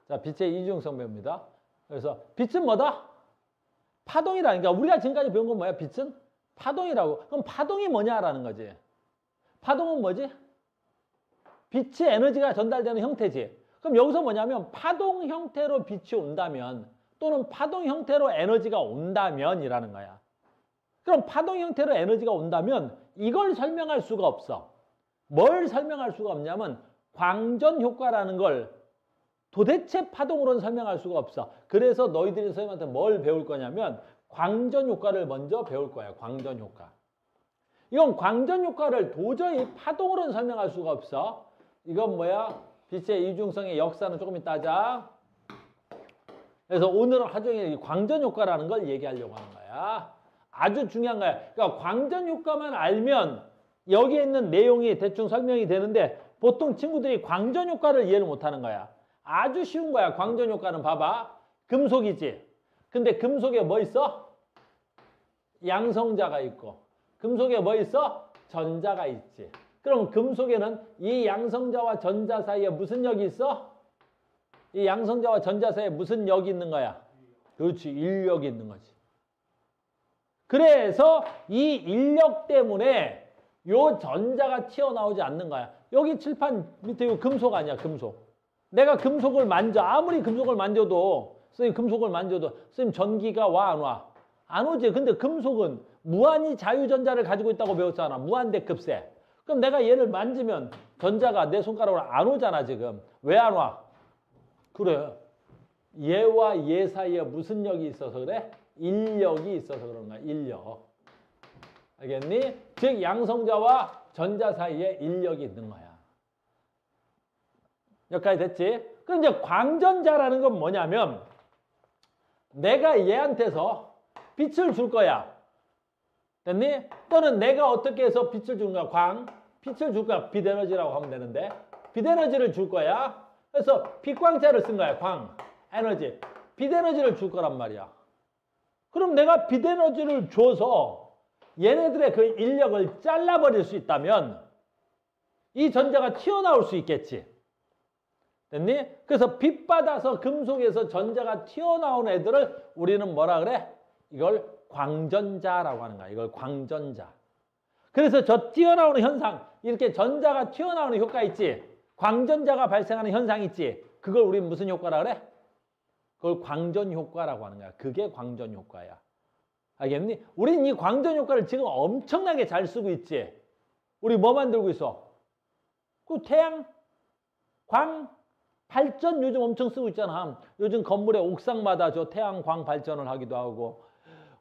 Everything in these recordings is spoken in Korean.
자, 빛의 이중성 배웁니다. 그래서 빛은 뭐다? 파동이라니까. 우리가 지금까지 배운 건 뭐야? 빛은 파동이라고. 그럼 파동이 뭐냐라는 거지. 파동은 뭐지? 빛의 에너지가 전달되는 형태지. 그럼 여기서 뭐냐면 파동 형태로 빛이 온다면 또는 파동 형태로 에너지가 온다면이라는 거야. 그럼 파동 형태로 에너지가 온다면 이걸 설명할 수가 없어. 뭘 설명할 수가 없냐면 광전 효과라는 걸 도대체 파동으로는 설명할 수가 없어. 그래서 너희들이 선생님한테 뭘 배울 거냐면 광전 효과를 먼저 배울 거야. 광전 효과. 이건 광전 효과를 도저히 파동으로는 설명할 수가 없어. 이건 뭐야? 빛의 이중성의 역사는 조금 이따 하자. 그래서 오늘은 하루 종일 광전 효과라는 걸 얘기하려고 하는 거야. 아주 중요한 거야. 그러니까 광전 효과만 알면 여기에 있는 내용이 대충 설명이 되는데 보통 친구들이 광전 효과를 이해를 못하는 거야. 아주 쉬운 거야. 광전 효과는 봐봐. 금속이지. 근데 금속에 뭐 있어? 양성자가 있고. 금속에 뭐 있어? 전자가 있지. 그럼 금속에는 이 양성자와 전자 사이에 무슨 역이 있어? 이 양성자와 전자 사이에 무슨 역이 있는 거야? 그렇지. 인력이 있는 거지. 그래서 이 인력 때문에 요 전자가 튀어나오지 않는 거야. 여기 칠판 밑에 요 금속 아니야, 금속. 내가 금속을 만져. 아무리 금속을 만져도, 선생님 금속을 만져도, 선생님 전기가 와, 안 와? 안 오지. 근데 금속은 무한히 자유전자를 가지고 있다고 배웠잖아. 무한대급세. 그럼 내가 얘를 만지면 전자가 내 손가락으로 안 오잖아, 지금. 왜 안 와? 그래. 얘와 얘 사이에 무슨 역이 있어서 그래? 인력이 있어서 그런 거야, 인력. 알겠니? 즉, 양성자와 전자 사이에 인력이 있는 거야. 여기까지 됐지? 그럼 이제 광전자라는 건 뭐냐면, 내가 얘한테서 빛을 줄 거야. 됐니? 또는 내가 어떻게 해서 빛을 주는 거야? 빛을 줄 거야. 빛에너지라고 하면 되는데. 빛에너지를 줄 거야. 그래서 빛광자를 쓴 거야. 에너지. 빛에너지를 줄 거란 말이야. 그럼 내가 빛에너지를 줘서 얘네들의 그 인력을 잘라버릴 수 있다면 이 전자가 튀어나올 수 있겠지. 됐니? 그래서 빛 받아서 금속에서 전자가 튀어나온 애들을 우리는 뭐라 그래? 이걸 광전자라고 하는 거야. 이걸 광전자. 그래서 저 튀어나오는 현상, 이렇게 전자가 튀어나오는 효과 있지? 광전자가 발생하는 현상 있지? 그걸 우리 무슨 효과라 그래? 그걸 광전 효과라고 하는 거야. 그게 광전 효과야. 알겠니? 우린 이 광전 효과를 지금 엄청나게 잘 쓰고 있지? 우리 뭐 만들고 있어? 그 태양, 광, 발전 요즘 엄청 쓰고 있잖아. 요즘 건물의 옥상마다 저 태양광 발전을 하기도 하고,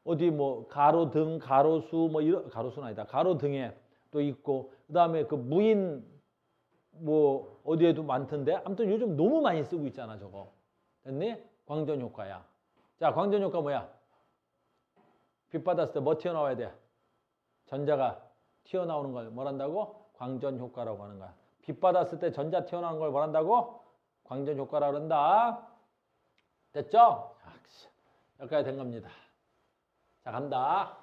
어디 뭐 가로등, 가로수 뭐 이런, 가로수는 아니다. 가로등에 또 있고, 그 다음에 그 무인 뭐 어디에도 많던데. 아무튼 요즘 너무 많이 쓰고 있잖아, 저거. 됐니? 광전 효과야. 자, 광전 효과 뭐야? 빛 받았을 때 뭐 튀어나와야 돼? 전자가 튀어나오는 걸 뭐란다고? 광전 효과라고 하는 거야. 빛 받았을 때 전자 튀어나오는 걸 뭐란다고? 광전 효과라고 그런다. 됐죠? 여기까지 된 겁니다. 자, 간다.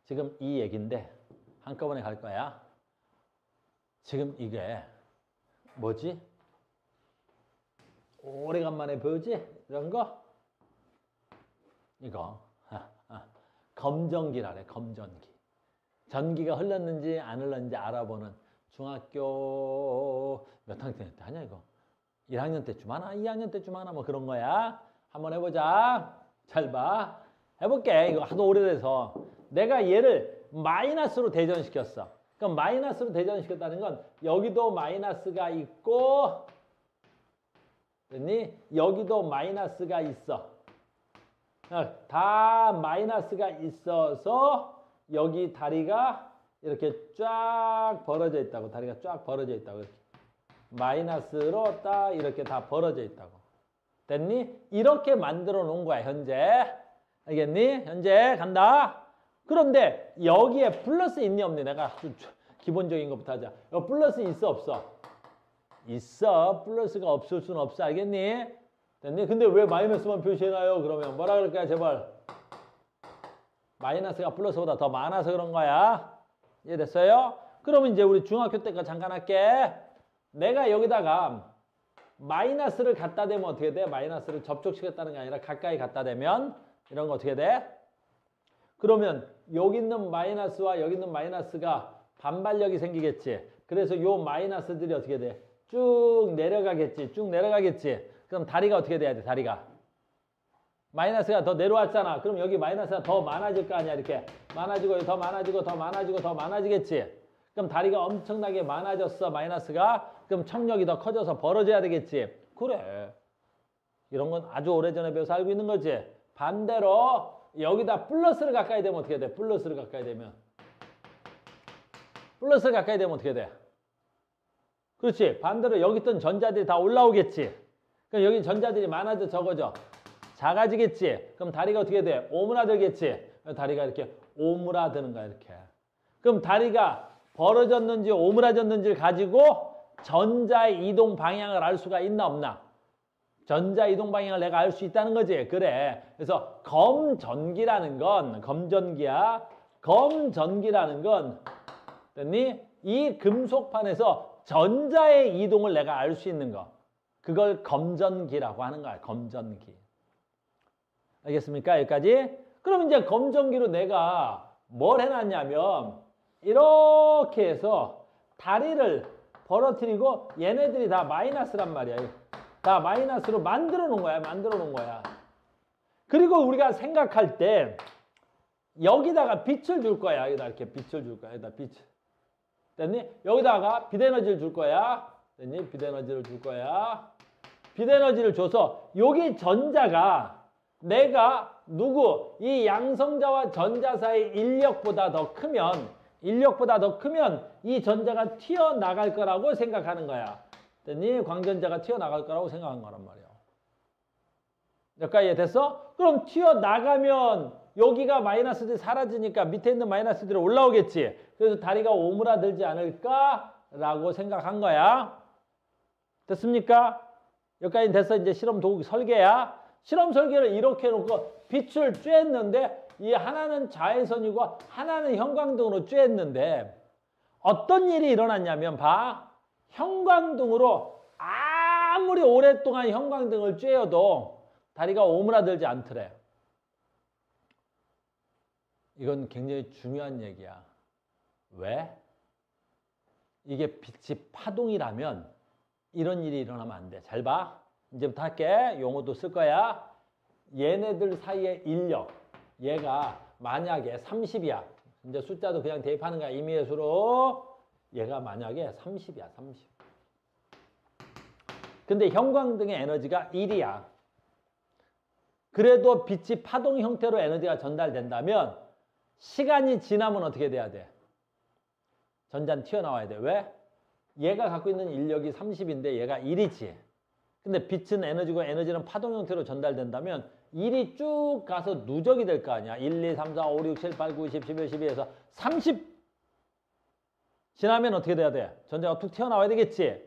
지금 이 얘기인데 한꺼번에 갈 거야. 지금 이게 뭐지? 오래간만에 배우지? 이런 거? 이거. 검전기라 그래, 검전기. 전기가 흘렀는지 안 흘렀는지 알아보는 중학교 몇 학년 때 하냐, 이거? 1학년 때쯤 하나? 2학년 때쯤 하나? 뭐 그런 거야. 한번 해보자. 잘 봐. 해볼게. 이거 하도 오래돼서. 내가 얘를 마이너스로 대전시켰어. 그럼 마이너스로 대전시켰다는 건 여기도 마이너스가 있고, 됐니? 여기도 마이너스가 있어. 다 마이너스가 있어서 여기 다리가 이렇게 쫙 벌어져 있다고. 다리가 쫙 벌어져 있다고. 이렇게. 마이너스로 딱 이렇게 다 벌어져 있다고. 됐니? 이렇게 만들어 놓은 거야, 현재. 알겠니? 현재 간다. 그런데 여기에 플러스 있니 없니? 내가 기본적인 것부터 하자. 여기 플러스 있어 없어? 있어. 플러스가 없을 수는 없어. 알겠니? 됐니? 근데 왜 마이너스만 표시해놔요? 그러면 뭐라 그럴까요? 제발. 마이너스가 플러스보다 더 많아서 그런 거야. 이해됐어요? 그러면 이제 우리 중학교 때까지 잠깐 할게. 내가 여기다가 마이너스를 갖다 대면 어떻게 돼? 마이너스를 접촉시켰다는 게 아니라 가까이 갖다 대면 이런 거 어떻게 돼? 그러면 여기 있는 마이너스와 여기 있는 마이너스가 반발력이 생기겠지. 그래서 요 마이너스들이 어떻게 돼? 쭉 내려가겠지. 쭉 내려가겠지. 그럼 다리가 어떻게 돼야 돼? 다리가. 마이너스가 더 내려왔잖아. 그럼 여기 마이너스가 더 많아질 거 아니야. 이렇게 많아지고 더 많아지고 더 많아지고 더 많아지겠지. 그럼 다리가 엄청나게 많아졌어. 마이너스가. 그럼 청력이 더 커져서 벌어져야 되겠지. 그래. 이런 건 아주 오래전에 배워서 알고 있는 거지. 반대로 여기다 플러스를 가까이 되면 어떻게 돼? 플러스를 가까이 되면. 플러스를 가까이 되면 어떻게 돼? 그렇지. 반대로 여기 있던 전자들이 다 올라오겠지. 그럼 여기 전자들이 많아져 적어져. 작아지겠지. 그럼 다리가 어떻게 돼? 오므라들겠지. 다리가 이렇게 오므라드는 거야. 이렇게. 그럼 다리가 벌어졌는지 오므라졌는지를 가지고 전자의 이동 방향을 알 수가 있나 없나? 전자 이동 방향을 내가 알 수 있다는 거지. 그래. 그래서 검전기라는 건 검전기야. 검전기라는 건 됐니? 이 금속판에서 전자의 이동을 내가 알 수 있는 거. 그걸 검전기라고 하는 거야. 검전기. 알겠습니까? 여기까지? 그럼 이제 검전기로 내가 뭘 해놨냐면 이렇게 해서 다리를 벌어뜨리고 얘네들이 다 마이너스란 말이야. 다 마이너스로 만들어 놓은 거야. 만들어 놓은 거야. 그리고 우리가 생각할 때 여기다가 빛을 줄 거야. 여기다 이렇게 빛을 줄 거야. 여기다 빛. 됐니? 여기다가 빛에너지를 줄 거야. 됐니? 빛에너지를 줄 거야. 빛에너지를 줘서 여기 전자가 내가 누구 이 양성자와 전자 사이 인력보다 더 크면 이 전자가 튀어나갈 거라고 생각하는 거야. 됐니? 광전자가 튀어나갈 거라고 생각한 거란 말이야. 여기까지 이해됐어? 그럼 튀어나가면 여기가 마이너스들이 사라지니까 밑에 있는 마이너스들이 올라오겠지. 그래서 다리가 오므라들지 않을까라고 생각한 거야. 됐습니까? 여기까지 됐어. 이제 실험 도구 설계야. 실험 설계를 이렇게 해놓고 빛을 쬐었는데 이 하나는 자외선이고 하나는 형광등으로 쬐었는데 어떤 일이 일어났냐면 봐. 형광등으로 아무리 오랫동안 형광등을 쬐어도 다리가 오므라들지 않더래. 이건 굉장히 중요한 얘기야. 왜? 이게 빛이 파동이라면 이런 일이 일어나면 안 돼. 잘 봐. 이제부터 할게. 용어도 쓸 거야. 얘네들 사이의 인력. 얘가 만약에 30이야. 이제 숫자도 그냥 대입하는 거야. 임의의 수로. 얘가 만약에 30이야. 30. 근데 형광등의 에너지가 1이야. 그래도 빛이 파동 형태로 에너지가 전달된다면 시간이 지나면 어떻게 돼야 돼? 전자는 튀어나와야 돼. 왜? 얘가 갖고 있는 인력이 30인데 얘가 1이지. 근데 빛은 에너지고 에너지는 파동 형태로 전달된다면 1이 쭉 가서 누적이 될 거 아니야. 1, 2, 3, 4, 5, 6, 7, 8, 9, 10, 11, 12에서 30 지나면 어떻게 돼야 돼? 전자가 툭 튀어나와야 되겠지.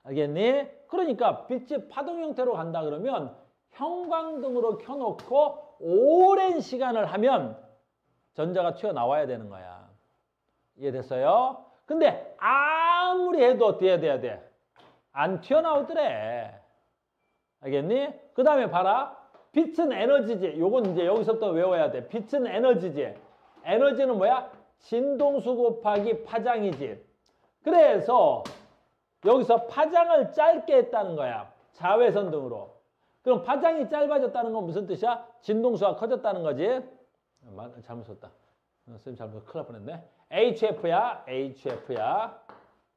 알겠니? 그러니까 빛이 파동 형태로 간다 그러면 형광등으로 켜놓고 오랜 시간을 하면 전자가 튀어나와야 되는 거야. 이해됐어요? 근데 아무리 해도 어떻게 해야 돼? 안 튀어나오더래. 알겠니? 그 다음에 봐라. 빛은 에너지지. 요건 이제 여기서부터 외워야 돼. 빛은 에너지지. 에너지는 뭐야? 진동수 곱하기 파장이지. 그래서 여기서 파장을 짧게 했다는 거야. 자외선 등으로. 그럼 파장이 짧아졌다는 건 무슨 뜻이야? 진동수가 커졌다는 거지. 잘못 썼다. 선생님 잘못 큰일 날 뻔했네. HF야. HF야.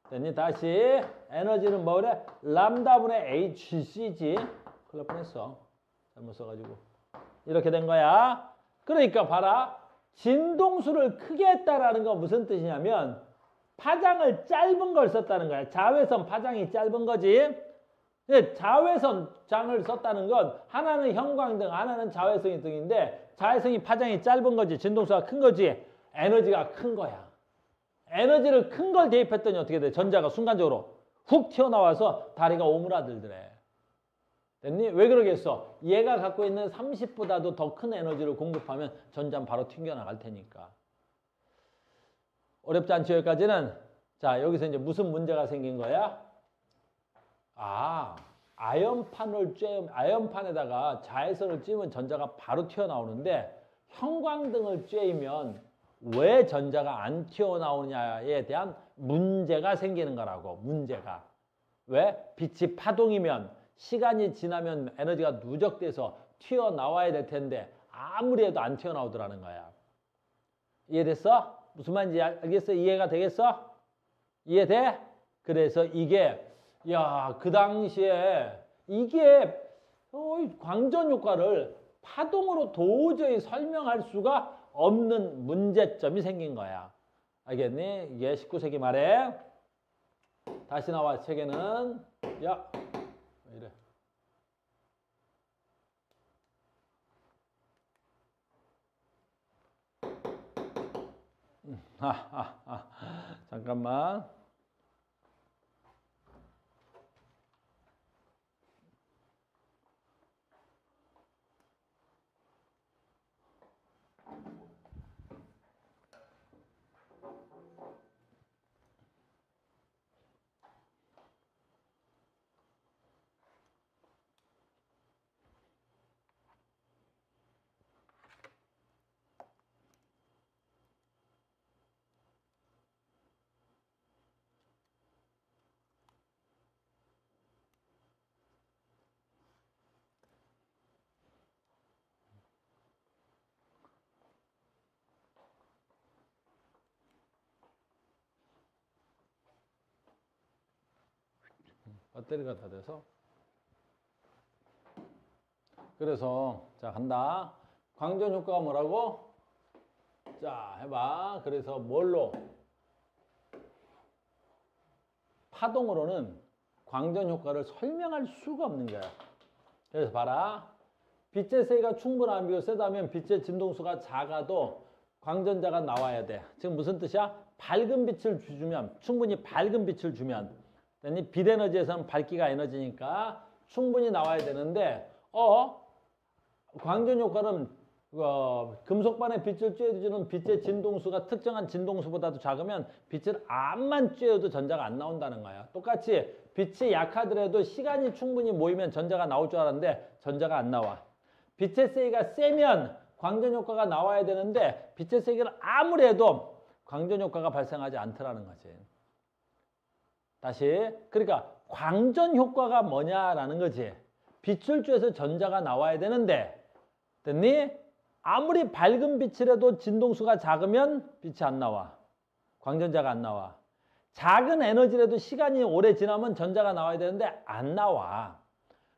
됐니? 다시 에너지는 뭐래? 람다분의 HC지. 큰일 날 뻔했어. 잘못 써가지고. 이렇게 된 거야. 그러니까 봐라. 진동수를 크게 했다라는 건 무슨 뜻이냐면 파장을 짧은 걸 썼다는 거야. 자외선 파장이 짧은 거지. 자외선 장을 썼다는 건 하나는 형광등, 하나는 자외선이 등인데 자외선이 파장이 짧은 거지. 진동수가 큰 거지. 에너지가 큰 거야. 에너지를 큰 걸 대입했더니 어떻게 돼? 전자가 순간적으로 훅 튀어나와서 다리가 오므라들더래. 됐니? 왜 그러겠어? 얘가 갖고 있는 30보다도 더 큰 에너지를 공급하면 전자는 바로 튕겨나갈 테니까. 어렵지 않죠? 여기까지는. 자, 여기서 이제 무슨 문제가 생긴 거야? 아, 아연판에다가 자외선을 쬐면 전자가 바로 튀어나오는데 형광등을 쬐면 왜 전자가 안 튀어나오냐에 대한 문제가 생기는 거라고. 문제가. 왜? 빛이 파동이면 시간이 지나면 에너지가 누적돼서 튀어나와야 될 텐데 아무리 해도 안 튀어나오더라는 거야. 이해됐어? 무슨 말인지 알겠어? 이해가 되겠어? 이해돼? 그래서 이게 그 당시에 이게 광전 효과를 파동으로 도저히 설명할 수가 없는 문제점이 생긴 거야. 알겠니? 이게 19세기 말에 다시 나와. 책에는 왜 이래? 잠깐만. 배터리가 다 돼서. 그래서 자 간다. 광전 효과가 뭐라고? 자 해봐. 그래서 뭘로? 파동으로는 광전 효과를 설명할 수가 없는 거야. 그래서 봐라. 빛의 세기가 충분한 비교 세다면 빛의 진동수가 작아도 광전자가 나와야 돼. 지금 무슨 뜻이야? 밝은 빛을 주면, 충분히 밝은 빛을 주면, 빛 에너지에서는 밝기가 에너지니까 충분히 나와야 되는데 광전 효과는 금속반에 빛을 쬐어주는 빛의 진동수가 특정한 진동수보다도 작으면 빛을 암만 쬐어도 전자가 안 나온다는 거야. 똑같이 빛이 약하더라도 시간이 충분히 모이면 전자가 나올 줄 알았는데 전자가 안 나와. 빛의 세기가 세면 광전 효과가 나와야 되는데 빛의 세기를 아무리 해도 광전 효과가 발생하지 않더라는 거지. 다시. 그러니까 광전 효과가 뭐냐라는 거지. 빛을 쬐서 전자가 나와야 되는데 됐니? 아무리 밝은 빛이라도 진동수가 작으면 빛이 안 나와. 광전자가 안 나와. 작은 에너지라도 시간이 오래 지나면 전자가 나와야 되는데 안 나와.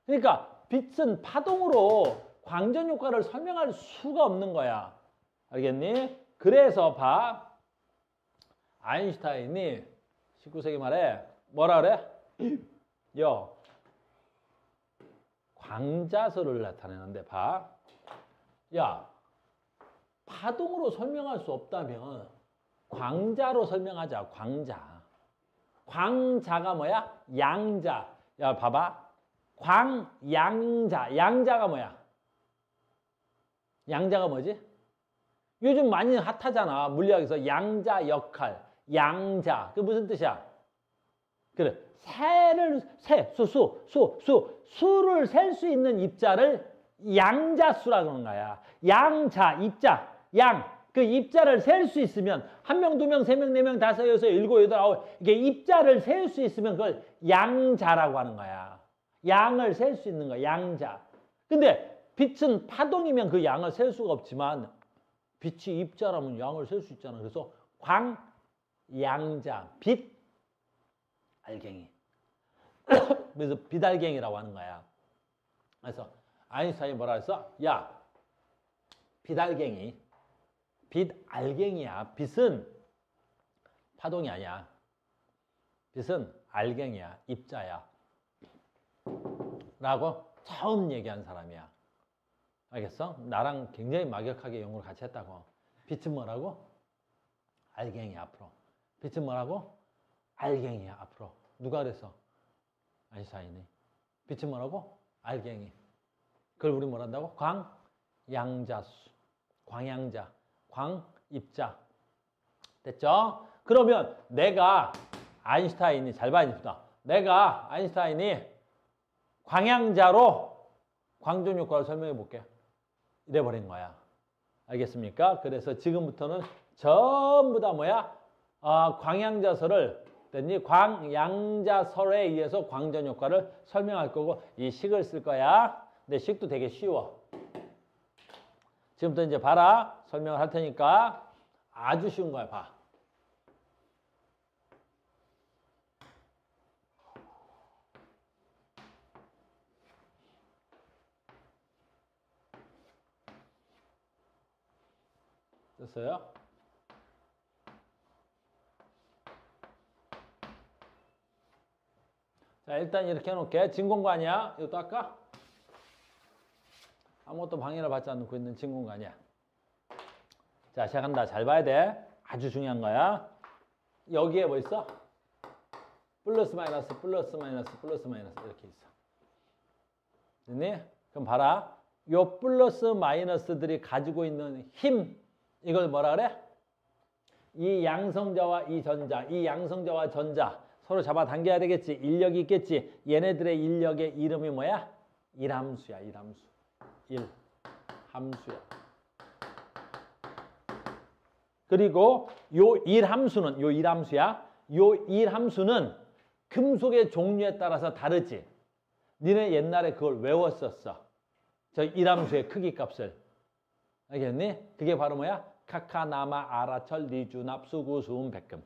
그러니까 빛은 파동으로 광전 효과를 설명할 수가 없는 거야. 알겠니? 그래서 봐. 아인슈타인이 19세기 말에 뭐라 그래? 광자설을 나타내는데 봐. 파동으로 설명할 수 없다면 광자로 설명하자. 광자. 광자가 뭐야? 양자. 봐봐. 광양자. 양자가 뭐야? 양자가 뭐지? 요즘 많이 핫하잖아. 물리학에서 양자 역할. 양자. 그게 무슨 뜻이야? 그래. 수를 셀 수 있는 입자를 양자수라 그러는 거야. 양자, 입자, 그 입자를 셀 수 있으면, 1명, 2명, 3명, 4명, 5, 6, 7, 8, 9, 이게 입자를 셀 수 있으면 그걸 양자라고 하는 거야. 양을 셀 수 있는 거야. 양자. 근데 빛은 파동이면 그 양을 셀 수가 없지만, 빛이 입자라면 양을 셀 수 있잖아. 그래서 광양자, 빛, 알갱이. 그래서 빛알갱이라고 하는 거야. 그래서 아인슈타인이 뭐라 했어? 빛알갱이. 빛알갱이야. 빛은 파동이 아니야. 빛은 알갱이야. 입자야. 라고 처음 얘기한 사람이야. 알겠어? 나랑 굉장히 막역하게 연구를 같이 했다고. 빛은 뭐라고? 알갱이 앞으로. 빛은 뭐라고? 알갱이야 앞으로. 누가 그랬어? 아인슈타인이. 빛은 뭐라고? 알갱이. 그걸 우리 뭐란다고? 광양자수. 광양자. 광입자. 됐죠? 그러면 내가 아인슈타인이 잘 봐야겠다. 내가 아인슈타인이 광양자로 광전 효과를 설명해 볼게. 이래 버린 거야. 알겠습니까? 그래서 지금부터는 전부 다 뭐야? 광양자설을 됐니? 광양자설에 의해서 광전 효과를 설명할 거고 이 식을 쓸 거야. 근데 식도 되게 쉬워. 지금부터 이제 봐라. 설명을 할 테니까 아주 쉬운 거야. 봐. 됐어요? 자, 일단 이렇게 해놓을게. 진공관이야. 이것도 할까? 아무것도 방해를 받지 않고 있는 진공관이야. 자, 시작한다. 잘 봐야 돼. 아주 중요한 거야. 여기에 뭐 있어? 플러스 마이너스, 플러스 마이너스, 플러스 마이너스 이렇게 있어. 됐니? 그럼 봐라. 요 플러스 마이너스들이 가지고 있는 힘, 이걸 뭐라 그래? 이 양성자와 이 전자, 이 양성자와 전자 서로 잡아당겨야 되겠지. 인력이 있겠지. 얘네들의 인력의 이름이 뭐야? 일함수야. 일함수. 일함수야. 그리고 요 일함수는 요 일함수야. 요 일함수는 금속의 종류에 따라서 다르지. 니네 옛날에 그걸 외웠었어. 저 일함수의 크기 값을. 알겠니? 그게 바로 뭐야? 카카, 나마, 아라철, 리주, 납수, 구, 수음, 백금.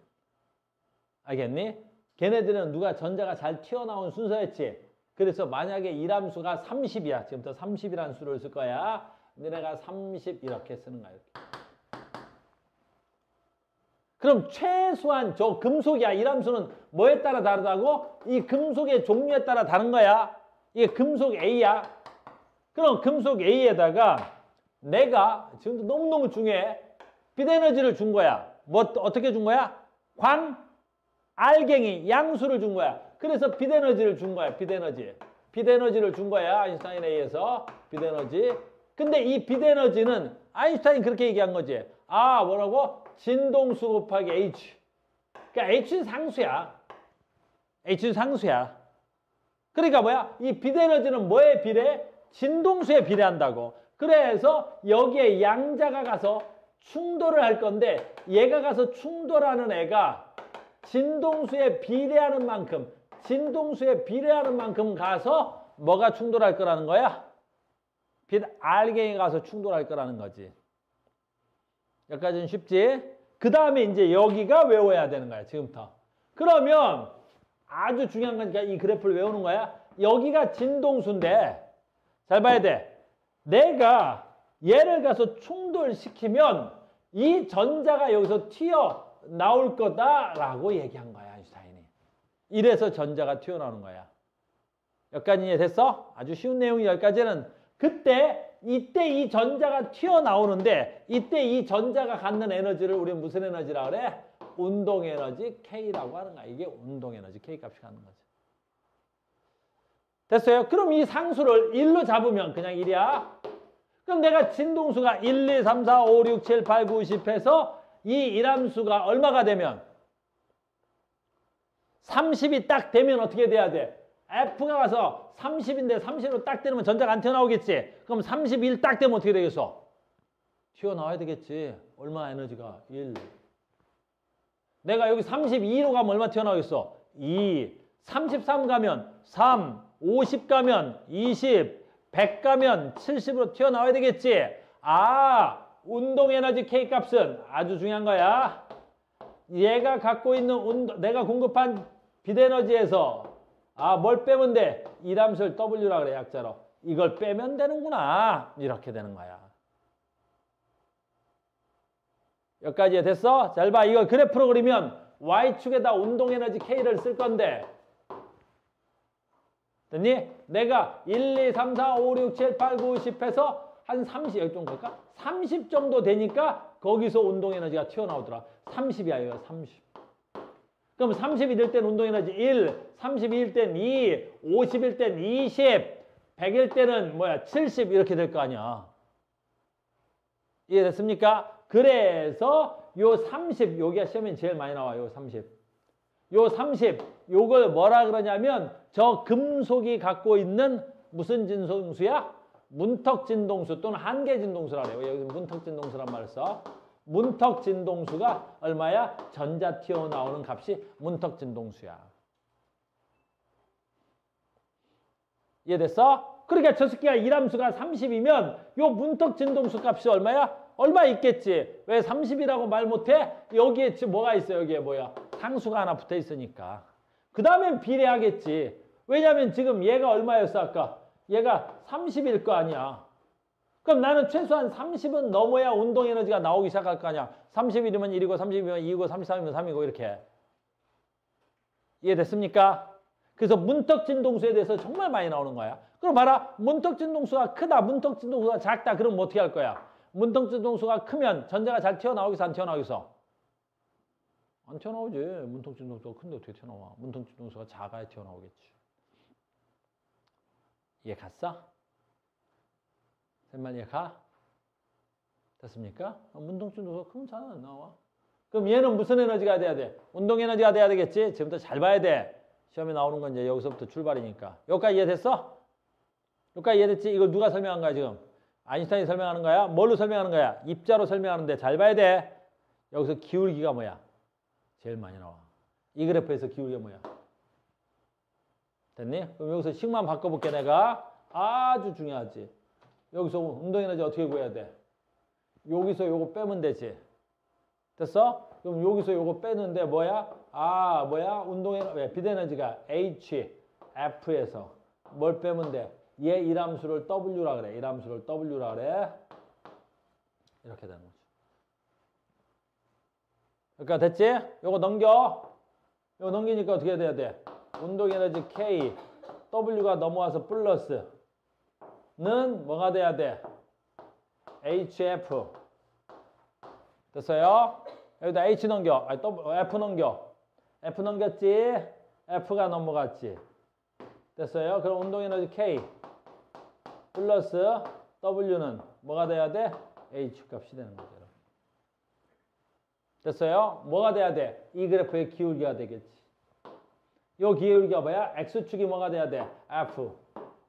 알겠니? 걔네들은 누가 전자가 잘 튀어나온 순서였지. 그래서 만약에 일함수가 30이야. 지금부터 30이라는 수를 쓸 거야. 너네가 30 이렇게 쓰는 거야. 이렇게. 그럼 최소한 저 금속이야. 일함수는 뭐에 따라 다르다고? 이 금속의 종류에 따라 다른 거야. 이게 금속 A야. 그럼 금속 A에다가 내가 지금도 너무너무 중요해. 빛에너지를 준 거야. 뭐 어떻게 준 거야? 알갱이 양수를 준 거야. 그래서 빛에너지를 준 거야. 빛에너지. 빛에너지를 준 거야. 아인슈타인에 의해서 빛에너지. 근데 이 빛에너지는 아인슈타인 그렇게 얘기한 거지. 뭐라고? 진동수 곱하기 H. 그러니까 H는 상수야. H는 상수야. 그러니까 뭐야? 이 빛에너지는 뭐에 비례해? 진동수에 비례한다고. 그래서 여기에 양자가 가서 충돌을 할 건데 얘가 가서 충돌하는 애가 진동수에 비례하는 만큼 가서 뭐가 충돌할 거라는 거야? 알갱이가 가서 충돌할 거라는 거지. 여기까지는 쉽지? 그 다음에 이제 여기가 외워야 되는 거야. 지금부터. 그러면 아주 중요한 거니까 이 그래프를 외우는 거야. 여기가 진동수인데 잘 봐야 돼. 내가 얘를 가서 충돌시키면 이 전자가 여기서 튀어나올 거다라고 얘기한 거야. 아인슈타인이. 이래서 전자가 튀어나오는 거야. 여기까지 이해됐어? 아주 쉬운 내용이 여기까지는. 이때 이 전자가 튀어나오는데 이때 이 전자가 갖는 에너지를 우리는 무슨 에너지라 그래? 운동에너지 K라고 하는 거야. 이게 운동에너지 K 값이 갖는 거지. 됐어요? 그럼 이 상수를 1로 잡으면 그냥 1이야. 그럼 내가 진동수가 1, 2, 3, 4, 5, 6, 7, 8, 9, 10 해서 이 일함수가 얼마가 되면 30이 딱 되면 어떻게 돼야 돼? F가 가서 30인데 30으로 딱 되면 전자가 안 튀어나오겠지? 그럼 31 딱 되면 어떻게 되겠어? 튀어나와야 되겠지. 얼마 에너지가? 1. 내가 여기 32로 가면 얼마 튀어나오겠어? 2. 33 가면 3. 50 가면 20. 100 가면 70으로 튀어나와야 되겠지? 운동에너지 K값은 아주 중요한 거야. 얘가 갖고 있는 내가 공급한 빛에너지에서 뭘 빼면 돼? 일함수를 W라 그래, 약자로. 이걸 빼면 되는구나. 이렇게 되는 거야. 여기까지 됐어? 잘 봐. 이걸 그래프로 그리면 Y축에다 운동에너지 K를 쓸 건데 됐니? 내가 1, 2, 3, 4, 5, 6, 7, 8, 9, 10 해서 한 30, 여기 좀 볼까? 30 정도 되니까 거기서 운동에너지가 튀어나오더라. 30이야, 이거 30. 그럼 30이 될 땐 운동에너지 1, 32일 땐 2, 50일 땐 20, 100일 때는 70 이렇게 될 거 아니야. 이해됐습니까? 그래서 요 30, 여기가 시험에 제일 많이 나와, 요 30. 요 30, 요걸 뭐라 그러냐면 저 금속이 갖고 있는 무슨 진동수야? 문턱진동수 또는 한계진동수라 그래요. 여기서 문턱진동수란 말을 써. 문턱진동수가 얼마야? 전자 튀어나오는 값이 문턱진동수야. 이해됐어? 그러니까 저 새끼가 이함수가 30이면 요 문턱진동수 값이 얼마야? 얼마 있겠지. 왜 30이라고 말 못해? 여기에 지금 뭐가 있어? 여기에 뭐야? 상수가 하나 붙어 있으니까. 그 다음엔 비례하겠지. 왜냐면 지금 얘가 얼마였어 아까? 얘가 30일 거 아니야. 그럼 나는 최소한 30은 넘어야 운동에너지가 나오기 시작할 거 아니야. 31이면 1이고 32면 2이고 33이면 3이고 이렇게. 이해됐습니까? 그래서 문턱진동수에 대해서 정말 많이 나오는 거야. 그럼 봐라. 문턱진동수가 크다. 문턱진동수가 작다. 그럼 어떻게 할 거야? 문턱진동수가 크면 전자가 잘 튀어나오겠어? 안 튀어나오겠어? 안 튀어나오지. 문턱진동수가 큰데 어떻게 튀어나와? 문턱진동수가 작아야 튀어나오겠지. 이해 갔어? 셋말 이해 가? 됐습니까? 문턱진동수가 크면 잘 안 나와. 그럼 얘는 무슨 에너지가 돼야 돼? 운동 에너지가 돼야 되겠지? 지금부터 잘 봐야 돼. 시험에 나오는 건 이제 여기서부터 출발이니까. 여기까지 이해됐어? 여기까지 이해됐지? 이걸 누가 설명한 거야 지금? 아인슈타인이 설명하는 거야? 뭘로 설명하는 거야? 입자로 설명하는데 잘 봐야 돼. 여기서 기울기가 뭐야? 제일 많이 나와. 이 그래프에서 기울기가 뭐야? 됐니? 그럼 여기서 식만 바꿔볼게 내가. 아주 중요하지. 여기서 운동에너지 어떻게 구해야 돼? 여기서 요거 빼면 되지. 됐어? 그럼 여기서 요거 빼는데 뭐야? 아 뭐야? 운동에너지, 비대에너지가 H, F에서 뭘 빼면 돼? 얘 이함수를 W라 그래. 이함수를 W라 그래. 이렇게 되는 거지. 그러니까 됐지? 요거 넘겨. 요거 넘기니까 어떻게 돼야 돼? 운동에너지 K, W가 넘어와서 플러스는 뭐가 돼야 돼? HF. 됐어요? 여기다 H 넘겨. 아니, F 넘겨. F 넘겼지? F가 넘어갔지. 됐어요? 그럼 운동에너지 K 플러스 W는 뭐가 돼야 돼? H 값이 되는 거죠. 됐어요? 뭐가 돼야 돼? 이 그래프의 기울기가 되겠지. 요 기울기가 뭐야? X축이 뭐가 돼야 돼? F.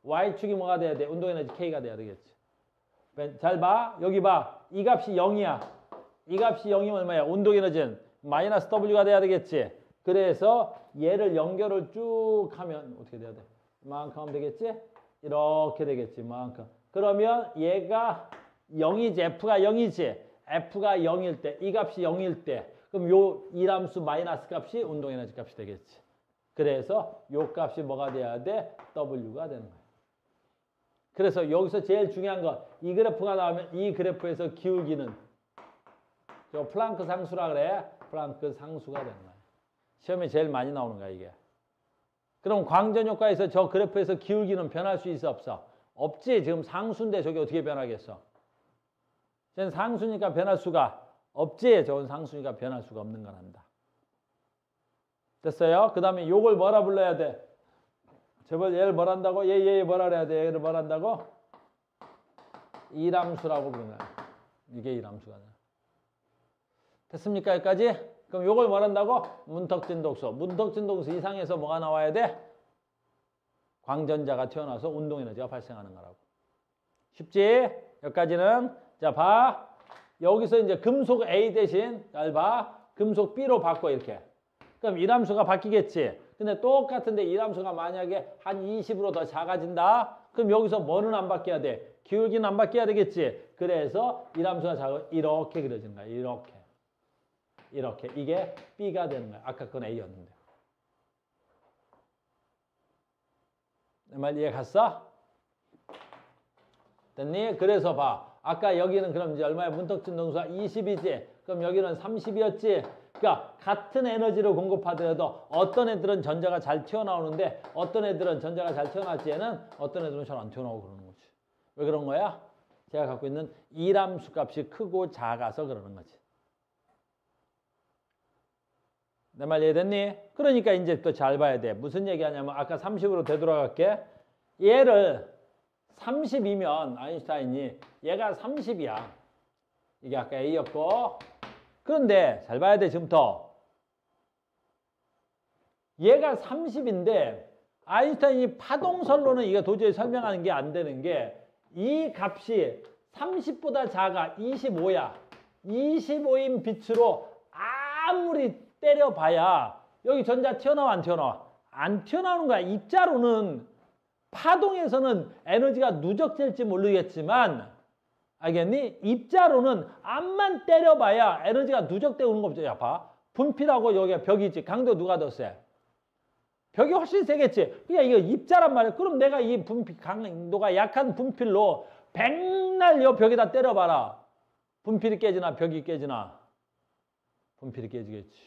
Y축이 뭐가 돼야 돼? 운동에너지 K가 돼야 되겠지. 잘 봐. 여기 봐. 이 값이 0이야. 이 값이 0이면 얼마야? 운동에너지는 마이너스 W가 돼야 되겠지. 그래서 얘를 연결을 쭉 하면 어떻게 돼야 돼? 이만큼 하면 되겠지? 이렇게 되겠지. 이만큼. 그러면 얘가 0이지. F가 0이지. F가 0일 때, 이 값이 0일 때, 그럼 요 이함수 마이너스 값이 운동에너지 값이 되겠지. 그래서 요 값이 뭐가 돼야 돼? W가 되는 거야. 그래서 여기서 제일 중요한 건 이 그래프가 나오면 이 그래프에서 기울기는 저 플랑크 상수라 그래. 플랑크 상수가 되는 거야. 시험에 제일 많이 나오는 거야, 이게. 그럼 광전 효과에서 저 그래프에서 기울기는 변할 수 있어, 없어? 없지. 지금 상수인데 저게 어떻게 변하겠어? 쟤는 상수니까 변할 수가 없지. 저건 상수니까 변할 수가 없는 건 한다. 됐어요? 그 다음에 요걸 뭐라 불러야 돼? 저걸 얘를 뭐라 한다고? 얘 뭐라 그래야 돼? 얘를 뭐라 한다고? 이함수라고 부르는 거야. 이게 이함수가 돼. 됐습니까? 여기까지? 그럼 요걸 뭐라 한다고? 문턱진동수. 문턱진동수 이상에서 뭐가 나와야 돼? 광전자가 튀어나와서 운동에너지가 발생하는 거라고. 쉽지? 여기까지는. 자, 봐. 여기서 이제 금속 A 대신, 잘 봐. 금속 B로 바꿔, 이렇게. 그럼 이함수가 바뀌겠지. 근데 똑같은데 이함수가 만약에 한 20으로 더 작아진다? 그럼 여기서 뭐는 안 바뀌어야 돼? 기울기는 안 바뀌어야 되겠지. 그래서 이함수가 작아 이렇게 그려지는 거야. 이렇게. 이렇게. 이게 B가 되는 거야. 아까 건 A였는데. 내 말 이해 갔어? 됐니? 그래서 봐. 아까 여기는 그럼 이제 얼마야? 문턱진동수가 20이지. 그럼 여기는 30이었지. 그러니까 같은 에너지를 공급하더라도 어떤 애들은 전자가 잘 튀어나오는데 어떤 애들은 전자가 잘 튀어나왔지 얘는 어떤 애들은 잘 안 튀어나오고 그러는 거지. 왜 그런 거야? 제가 갖고 있는 이함수 값이 크고 작아서 그러는 거지. 내 말 이해됐니? 그러니까 이제 또 잘 봐야 돼. 무슨 얘기하냐면 아까 30으로 되돌아갈게. 얘를 30이면 아인슈타인이 얘가 30이야. 이게 아까 A였고. 그런데 잘 봐야 돼 지금부터. 얘가 30인데 아인슈타인이 파동설로는 이게 도저히 설명하는 게 안 되는 게 이 값이 30보다 작아 25야. 25인 빛으로 아무리 때려봐야 여기 전자 튀어나와 안 튀어나와? 안 튀어나오는 거야. 입자로는 파동에서는 에너지가 누적될지 모르겠지만 알겠니? 입자로는 암만 때려봐야 에너지가 누적되어 오는 거 없죠. 야, 봐. 분필하고 여기가 벽이 있지. 강도 누가 더 세? 벽이 훨씬 세겠지. 그냥 이거 입자란 말이야. 그럼 내가 이 분필, 강도가 약한 분필로 백날 요 벽에다 때려봐라. 분필이 깨지나 벽이 깨지나? 분필이 깨지겠지.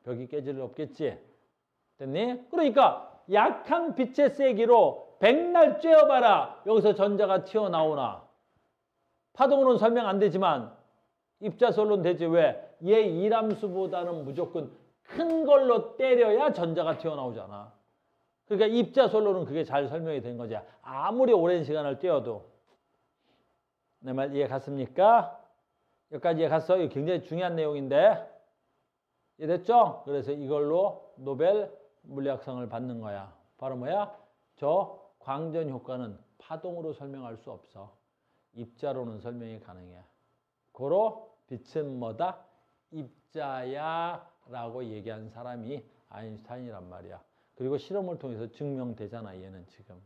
벽이 깨질 일 없겠지. 됐니? 그러니까 약한 빛의 세기로 백날 쬐어봐라. 여기서 전자가 튀어나오나? 파동으로는 설명 안 되지만 입자설로는 되지. 왜? 얘 이람수보다는 무조건 큰 걸로 때려야 전자가 튀어나오잖아. 그러니까 입자설로는 그게 잘 설명이 된 거지. 아무리 오랜 시간을 떼어도. 내 말 이해 갔습니까? 여기까지 이해 갔어? 이거 굉장히 중요한 내용인데. 이해됐죠? 그래서 이걸로 노벨 물리학상을 받는 거야. 바로 뭐야? 저 광전 효과는 파동으로 설명할 수 없어. 입자로는 설명이 가능해. 고로 빛은 뭐다? 입자야 라고 얘기한 사람이 아인슈타인이란 말이야. 그리고 실험을 통해서 증명되잖아. 얘는 지금.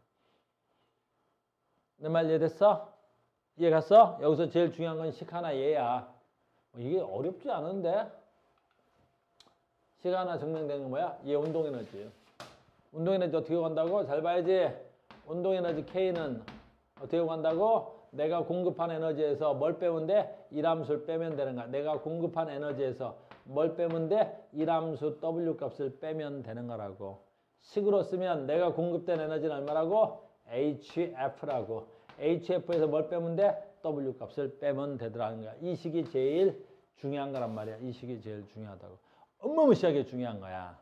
내 말 이해됐어? 이해갔어? 여기서 제일 중요한 건 식 하나 얘야. 이게 어렵지 않은데? 식 하나 증명되는 건 뭐야? 얘 운동에너지. 운동에너지 어떻게 간다고? 잘 봐야지. 운동에너지 K는 어떻게 간다고? 내가 공급한 에너지에서 뭘 빼면 돼? 이람수를 빼면 되는 거야. 내가 공급한 에너지에서 뭘 빼면 돼? 이람수 W 값을 빼면 되는 거라고. 식으로 쓰면 내가 공급된 에너지는 얼마라고? HF라고. HF에서 뭘 빼면 돼? W 값을 빼면 되더라는 거야. 이 식이 제일 중요한 거란 말이야. 이 식이 제일 중요하다고. 어마무시하게 중요한 거야.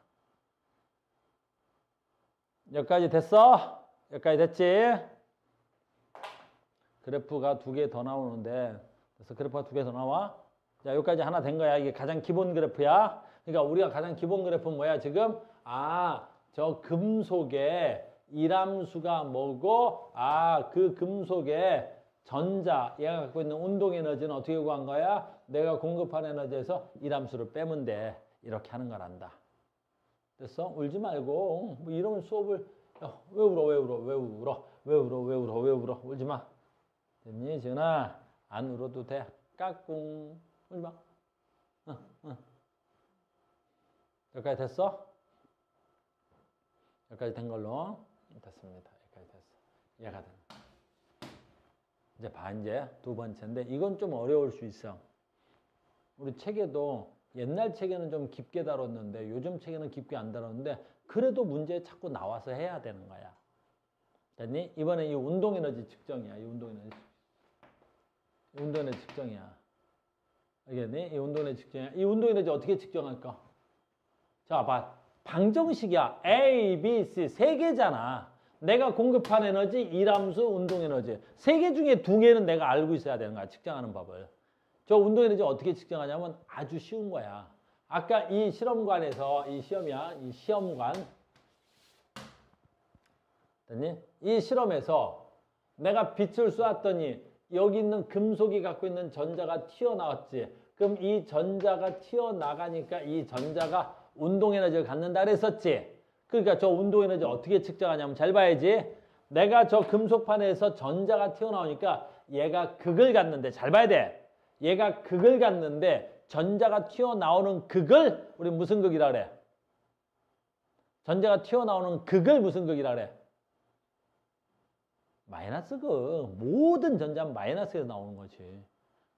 여기까지 됐어? 여기까지 됐지? 그래프가 2개 더 나오는데, 그래서 그래프가 2개 더 나와? 자, 여기까지 하나 된 거야. 이게 가장 기본 그래프야. 그러니까 우리가 가장 기본 그래프는 뭐야, 지금? 저 금속의 이람수가 뭐고, 그 금속의 전자, 얘가 갖고 있는 운동 에너지는 어떻게 구한 거야? 내가 공급한 에너지에서 이람수를 빼면 돼. 이렇게 하는 거란다. 됐어? 울지 말고. 뭐 이러면 수업을, 야, 왜 울어, 왜 울어, 왜 울어, 왜 울어, 왜 울어, 왜 울어. 울지 마. 됐니, 지은아? 안 울어도 돼. 까꿍. 울지 마. 여기까지 됐어? 여기까지 된 걸로 됐습니다. 여기까지 됐어. 이해가 된다. 이제 봐, 이제 2번째인데 이건 좀 어려울 수 있어. 우리 책에도 옛날 책에는 좀 깊게 다뤘는데 요즘 책에는 깊게 안 다뤘는데 그래도 문제에 자꾸 나와서 해야 되는 거야. 됐니? 이번에 이 운동에너지 측정이야. 이 운동에너지. 이 운동에너지 측정이야. 알겠니? 이 운동에너지 측정이야. 이 운동에너지 어떻게 측정할까? 자, 봐. 방정식이야. A, B, C 3개잖아. 내가 공급한 에너지, 이람수, 운동에너지. 3개 중에 2개는 내가 알고 있어야 되는 거야. 측정하는 법을. 저 운동에너지 어떻게 측정하냐면 아주 쉬운 거야. 아까 이 실험관에서, 이 시험이야. 이 시험관. 됐니? 이 실험에서 내가 빛을 쏘았더니 여기 있는 금속이 갖고 있는 전자가 튀어나왔지. 그럼 이 전자가 튀어나가니까 이 전자가 운동에너지를 갖는다 그랬었지. 그러니까 저 운동에너지 어떻게 측정하냐면 잘 봐야지. 내가 저 금속판에서 전자가 튀어나오니까 얘가 극을 갖는데 잘 봐야 돼. 얘가 극을 갖는데 전자가 튀어나오는 극을 우리 무슨 극이라 그래? 전자가 튀어나오는 극을 무슨 극이라 그래? 마이너스 극. 모든 전자는 마이너스에서 나오는 거지.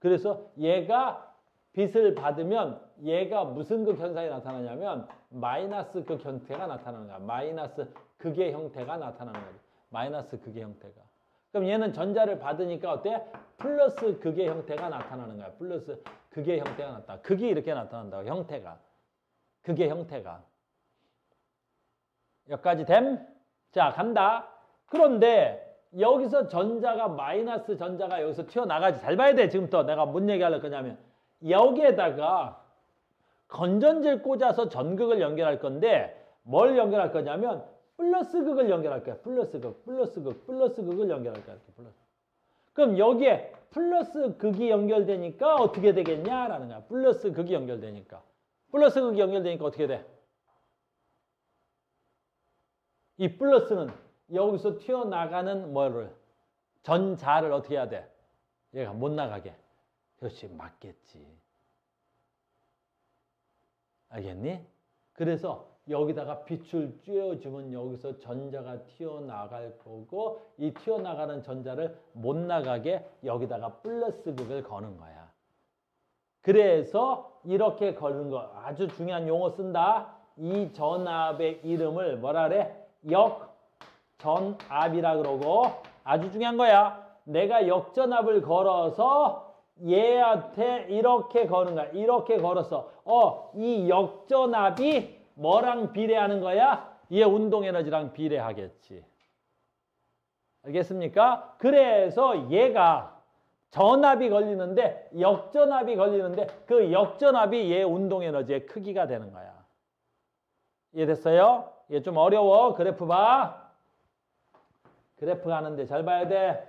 그래서 얘가 빛을 받으면 얘가 무슨 극 현상이 나타나냐면 마이너스 극 형태가 나타나는 거야. 마이너스 극의 형태가 나타나는 거야. 마이너스 극의 형태가. 그럼 얘는 전자를 받으니까 어때? 플러스 극의 형태가 나타나는 거야. 플러스 극의 형태가 나타나. 극이 이렇게 나타난다고. 형태가. 극의 형태가. 여기까지 됨? 자, 간다. 그런데 여기서 전자가 마이너스 전자가 여기서 튀어나가지. 잘 봐야 돼. 지금부터 내가 뭔 얘기하려고 하냐면 여기에다가 건전지를 꽂아서 전극을 연결할 건데 뭘 연결할 거냐면 플러스 극을 연결할 거야. 플러스 극, 플러스 극, 플러스 극을 연결할 거야. 이렇게 플러스. 그럼 여기에 플러스 극이 연결되니까 어떻게 되겠냐라는 거야. 플러스 극이 연결되니까. 플러스 극이 연결되니까 어떻게 돼? 이 플러스는 여기서 튀어나가는 뭐를 전자를 어떻게 해야 돼? 얘가 못 나가게. 그렇지, 맞겠지. 알겠니? 그래서 여기다가 빛을 쬐어주면 여기서 전자가 튀어나갈 거고 이 튀어나가는 전자를 못 나가게 여기다가 플러스 극을 거는 거야. 그래서 이렇게 거는 거 아주 중요한 용어 쓴다. 이 전압의 이름을 뭐라 그래? 역전압이라 그러고 아주 중요한 거야. 내가 역전압을 걸어서 얘한테 이렇게 거는 거야. 이렇게 걸었어. 이 역전압이 뭐랑 비례하는 거야? 얘 운동에너지랑 비례하겠지. 알겠습니까? 그래서 얘가 전압이 걸리는데 역전압이 걸리는데 그 역전압이 얘 운동에너지의 크기가 되는 거야. 이해됐어요? 이게 좀 어려워. 그래프 봐. 그래프 가는데 잘 봐야 돼.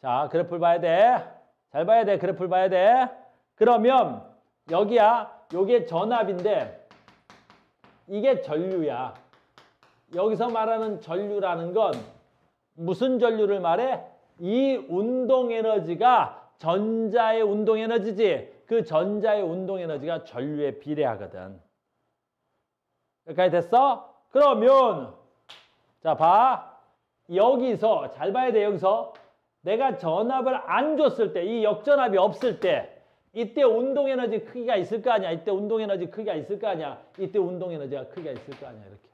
자, 그래프를 봐야 돼. 잘 봐야 돼. 그래프를 봐야 돼. 그러면 여기야. 요게 전압인데 이게 전류야. 여기서 말하는 전류라는 건 무슨 전류를 말해? 이 운동에너지가 전자의 운동에너지지. 그 전자의 운동에너지가 전류에 비례하거든. 여기까지 됐어? 그러면 자, 봐. 여기서 잘 봐야 돼. 여기서 내가 전압을 안 줬을 때, 이 역전압이 없을 때 이때 운동에너지 크기가 있을 거 아니야. 이때 운동에너지 크기가 있을 거 아니야. 이때 운동에너지가 크기가 있을 거 아니야. 이렇게.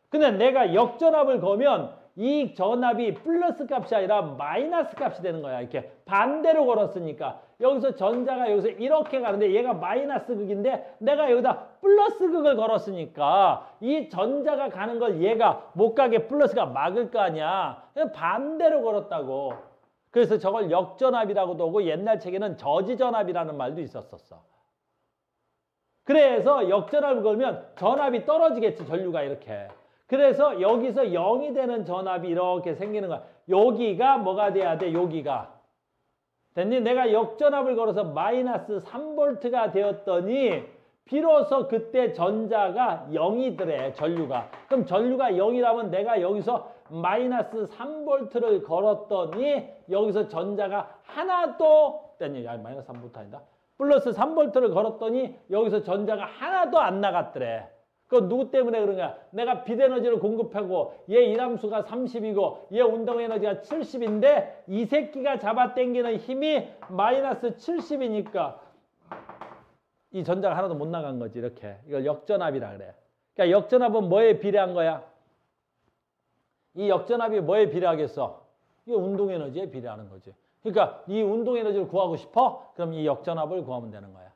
근데 내가 역전압을 거면 이 전압이 플러스 값이 아니라 마이너스 값이 되는 거야. 이렇게 반대로 걸었으니까. 여기서 전자가 여기서 이렇게 가는데 얘가 마이너스 극인데 내가 여기다 플러스 극을 걸었으니까 이 전자가 가는 걸 얘가 못 가게 플러스가 막을 거 아니야. 반대로 걸었다고. 그래서 저걸 역전압이라고도 하고 옛날 책에는 저지전압이라는 말도 있었었어. 그래서 역전압을 걸면 전압이 떨어지겠지. 전류가 이렇게. 그래서 여기서 0이 되는 전압이 이렇게 생기는 거야. 여기가 뭐가 돼야 돼? 여기가. 됐니? 내가 역전압을 걸어서 마이너스 3V가 되었더니 비로소 그때 전자가 0이더래. 전류가. 그럼 전류가 0이라면 내가 여기서 마이너스 3V를 걸었더니 여기서 전자가 하나도 됐니? 야, 마이너스 3V 아니다. 플러스 3V를 걸었더니 여기서 전자가 하나도 안 나갔더래. 그건 누구 때문에 그런 거야? 내가 빛 에너지를 공급하고 얘 이함수가 30이고 얘 운동 에너지가 70인데 이 새끼가 잡아당기는 힘이 마이너스 70이니까 이 전자가 하나도 못 나간 거지. 이렇게. 이걸 역전압이라 그래. 그러니까 역전압은 뭐에 비례한 거야? 이 역전압이 뭐에 비례하겠어? 이게 운동 에너지에 비례하는 거지. 그러니까 이 운동 에너지를 구하고 싶어? 그럼 이 역전압을 구하면 되는 거야.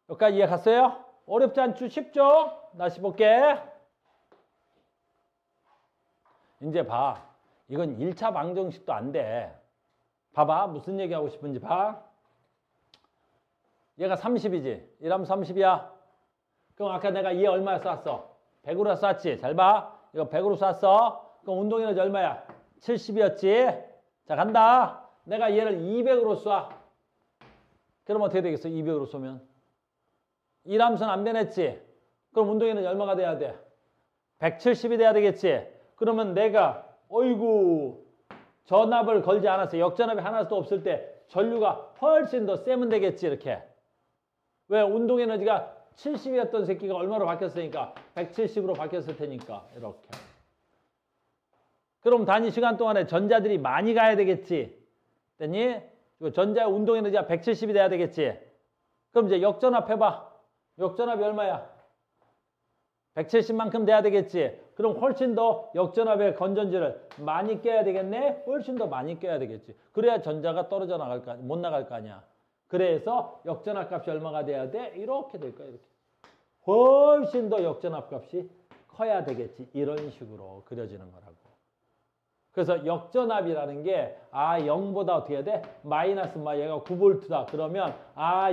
여기까지 이해 갔어요? 어렵지 않죠? 쉽죠? 다시 볼게. 이제 봐. 이건 1차 방정식도 안 돼. 봐봐. 무슨 얘기하고 싶은지 봐. 얘가 30이지. 이러면 30이야. 그럼 아까 내가 얘 얼마 쐈어? 100으로 쐈지. 잘 봐. 이거 100으로 쐈어. 그럼 운동에너지 얼마야? 70이었지. 자, 간다. 내가 얘를 200으로 쏴. 그럼 어떻게 되겠어? 200으로 쏘면. 이 함수는 안 변했지. 그럼 운동에너지 얼마가 돼야 돼? 170이 돼야 되겠지. 그러면 내가 어이구 전압을 걸지 않았어. 역전압이 하나도 없을 때 전류가 훨씬 더 세면 되겠지. 이렇게. 왜? 운동에너지가 70이었던 새끼가 얼마로 바뀌었으니까 170으로 바뀌었을 테니까. 이렇게. 그럼 단위 시간 동안에 전자들이 많이 가야 되겠지. 됐니? 전자의 운동에너지가 170이 돼야 되겠지. 그럼 이제 역전압 해봐. 역전압이 얼마야? 170만큼 돼야 되겠지. 그럼 훨씬 더 역전압의 건전지를 많이 껴야 되겠네? 훨씬 더 많이 껴야 되겠지. 그래야 전자가 떨어져 나갈 거 아니야. 못 나갈 거 아니야. 그래서 역전압 값이 얼마가 돼야 돼? 이렇게 될 거야. 이렇게. 훨씬 더 역전압 값이 커야 되겠지. 이런 식으로 그려지는 거라고. 그래서 역전압이라는 게 0보다 어떻게 해야 돼? 마이너스 얘가 9V다. 그러면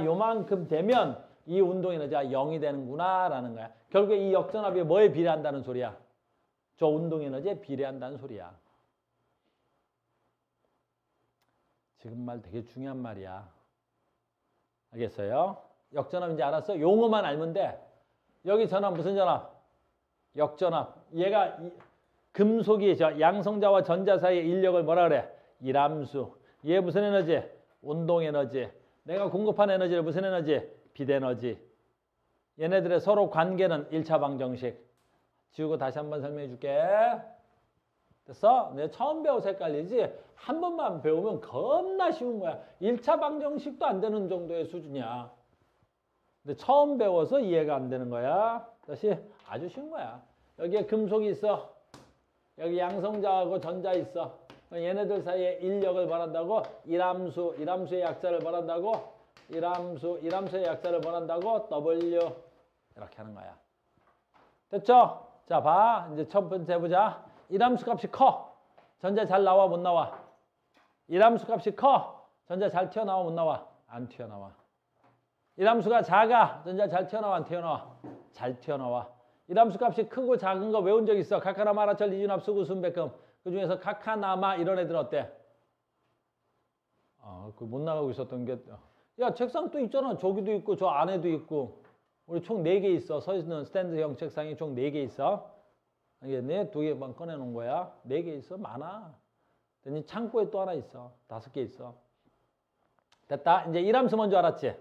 요만큼 되면 이 운동 에너지가 0이 되는구나 라는 거야. 결국에 이 역전압이 뭐에 비례한다는 소리야? 저 운동 에너지에 비례한다는 소리야. 지금 말 되게 중요한 말이야. 알겠어요? 역전압인지 알았어? 용어만 알면 돼. 여기 전압 무슨 전압? 역전압. 얘가 금속이 양성자와 전자 사이의 인력을 뭐라 그래? 이람수. 얘 무슨 에너지? 운동 에너지. 내가 공급한 에너지를 무슨 에너지? 빛 에너지. 얘네들의 서로 관계는 1차 방정식. 지우고 다시 한번 설명해 줄게. 됐어? 내가 처음 배워서 헷갈리지? 한 번만 배우면 겁나 쉬운 거야. 1차 방정식도 안 되는 정도의 수준이야. 근데 처음 배워서 이해가 안 되는 거야. 다시 아주 쉬운 거야. 여기에 금속이 있어. 여기 양성자하고 전자 있어. 얘네들 사이에 인력을 말한다고 이람수, 이람수의 약자를 말한다고 이람수의 약자를 말한다고 W 이렇게 하는 거야. 됐죠? 자, 봐. 이제 첫 번째 해보자. 이람수 값이 커. 전자 잘 나와, 못 나와? 이람수 값이 커. 전자 잘 튀어나와, 못 나와? 안 튀어나와. 이람수가 작아. 전자 잘 튀어나와, 안 튀어나와? 잘 튀어나와. 이람수 값이 크고 작은 거 외운 적 있어? 카카나마, 라철, 이준압, 수구, 순백금. 그 중에서 카카나마 이런 애들 어때? 그 못 나가고 있었던 게. 야, 책상 또 있잖아. 저기도 있고, 저 안에도 있고. 우리 총 4개 있어. 서 있는 스탠드형 책상이 총 4개 있어. 알겠니? 2개만 꺼내놓은 거야. 4개 있어. 많아. 됐니? 창고에 또 하나 있어. 5개 있어. 됐다. 이제 이람수 뭔지 알았지?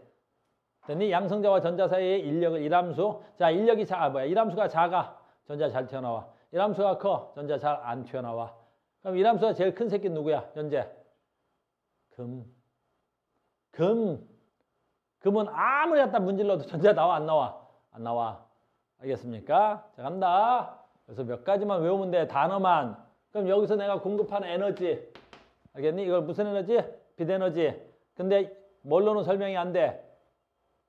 됐니? 양성자와 전자 사이의 인력을 이람수. 자, 인력이 이람수가 작아. 전자 잘 튀어나와. 이람수가 커. 전자 잘 안 튀어나와. 그럼 이람수가 제일 큰 새끼 누구야? 현재? 금은 아무리 갖다 문질러도 전자 나와, 안 나와? 안 나와. 알겠습니까? 자, 간다. 그래서 몇 가지만 외우면 돼. 단어만. 그럼 여기서 내가 공급하는 에너지. 알겠니? 이걸 무슨 에너지? 빛 에너지. 근데 뭘로는 설명이 안 돼.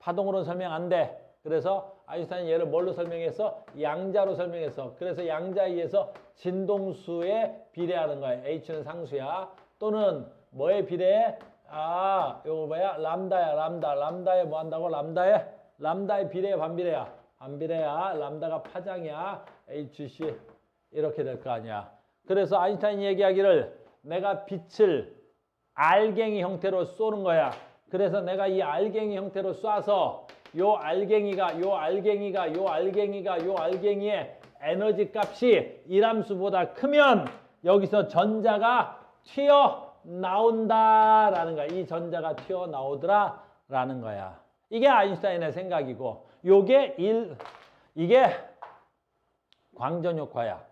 파동으로는 설명 안 돼. 그래서 아인슈타인이 얘를 뭘로 설명했어? 양자로 설명했어. 그래서 양자에 의해서 진동수에 비례하는 거야. H는 상수야. 또는 뭐에 비례해? 요거 뭐야? 람다야, 람다. 람다에 뭐 한다고? 람다에 비례해, 반비례야? 반비례야. 람다가 파장이야. HC. 이렇게 될 거 아니야. 그래서 아인슈타인이 얘기하기를 내가 빛을 알갱이 형태로 쏘는 거야. 그래서 내가 이 알갱이 형태로 쏴서 요 알갱이의 에너지 값이 이람수보다 크면 여기서 전자가 튀어나온다라는 거야. 이 전자가 튀어나오더라라는 거야. 이게 아인슈타인의 생각이고 이게 광전 효과야.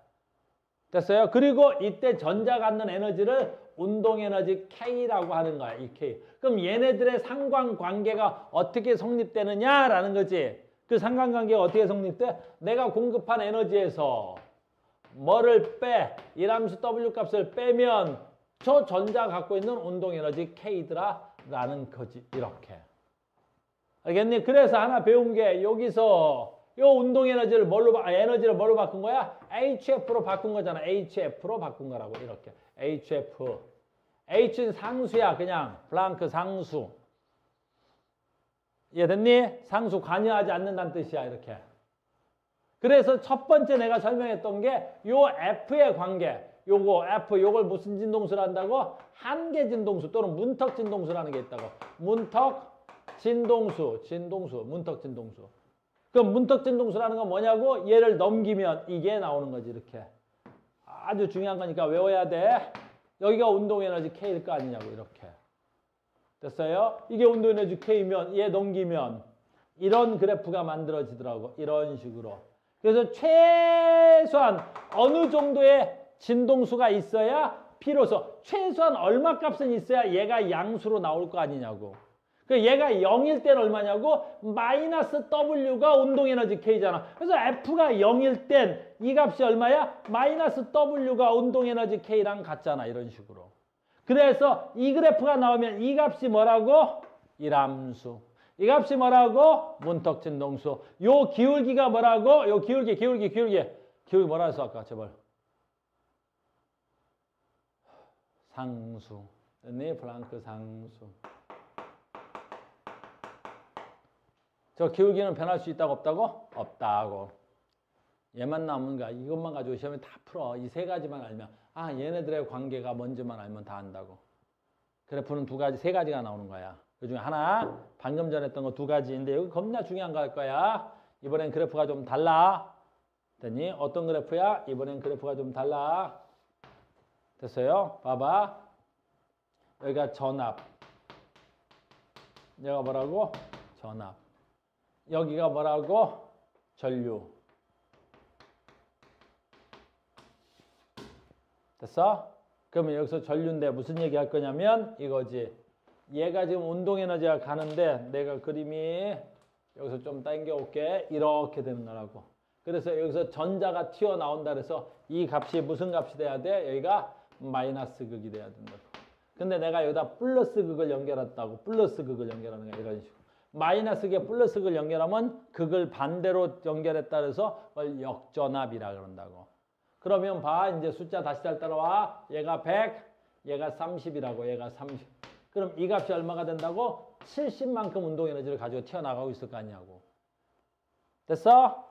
됐어요? 그리고 이때 전자 갖는 에너지를 운동에너지 K라고 하는 거야. 이 K. 그럼 얘네들의 상관관계가 어떻게 성립되느냐라는 거지. 그 상관관계가 어떻게 성립돼? 내가 공급한 에너지에서 뭐를 빼? 이람수 W 값을 빼면 저 전자 갖고 있는 운동에너지 K더라라는 거지. 이렇게. 알겠니? 그래서 하나 배운 게 여기서 요 운동에너지를 에너지를 뭘로 바꾼 거야? HF로 바꾼 거잖아. HF로 바꾼 거라고. 이렇게. HF. H는 상수야. 그냥 플랑크 상수. 이해됐니? 상수 관여하지 않는다는 뜻이야. 이렇게. 그래서 첫 번째 내가 설명했던 게 요 F의 관계. 요걸 무슨 진동수를 한다고? 한계 진동수 또는 문턱 진동수라는 게 있다고. 문턱 진동수. 문턱 진동수. 그럼 문턱 진동수라는 건 뭐냐고? 얘를 넘기면 이게 나오는 거지. 이렇게. 아주 중요한 거니까 외워야 돼. 여기가 운동에너지 K일 거 아니냐고. 이렇게. 됐어요? 이게 운동에너지 K면 얘 넘기면 이런 그래프가 만들어지더라고. 이런 식으로. 그래서 최소한 어느 정도의 진동수가 있어야 비로소 최소한 얼마 값은 있어야 얘가 양수로 나올 거 아니냐고. 그 얘가 0일 땐 얼마냐고? 마이너스 W가 운동에너지 K잖아. 그래서 F가 0일 땐 이 값이 얼마야? 마이너스 W가 운동에너지 K랑 같잖아. 이런 식으로. 그래서 이 그래프가 나오면 이 값이 뭐라고? 이람수. 이 값이 뭐라고? 문턱 진동수. 요 기울기가 뭐라고? 요 기울기 뭐라 했어 아까? 제발. 상수. 됐니? 플랑크 상수. 저 기울기는 변할 수 있다고 없다고? 없다고. 얘만 나오면 이것만 가지고 시험에 다 풀어. 이 세 가지만 알면 얘네들의 관계가 뭔지만 알면 다 안다고. 그래프는 두 가지, 세 가지가 나오는 거야. 그 중에 하나 방금 전에 했던 거 두 가지인데 여기 겁나 중요한 거 할 거야. 이번엔 그래프가 좀 달라. 됐니? 어떤 그래프야? 이번엔 그래프가 좀 달라. 됐어요? 봐봐. 여기가 전압. 여기가 뭐라고? 전압. 여기가 뭐라고? 전류. 됐어? 그러면 여기서 전류인데 무슨 얘기 할 거냐면 이거지. 얘가 지금 운동 에너지가 가는데 내가 그림이 여기서 좀 당겨 올게. 이렇게 되는 거라고. 그래서 여기서 전자가 튀어나온다 그래서 이 값이 무슨 값이 돼야 돼? 여기가 마이너스 극이 돼야 된다고. 근데 내가 여기다 플러스 극을 연결했다고. 플러스 극을 연결하는 거야. 이런 식으로. 마이너스 극에 플러스 극을 연결하면 극을 반대로 연결했다 그래서 그걸 역전압이라 그런다고. 그러면 봐. 이제 숫자 다시 잘 따라와. 얘가 100, 얘가 30이라고. 얘가 30. 그럼 이 값이 얼마가 된다고? 70만큼 운동 에너지를 가지고 튀어나가고 있을 거 아니냐고. 됐어?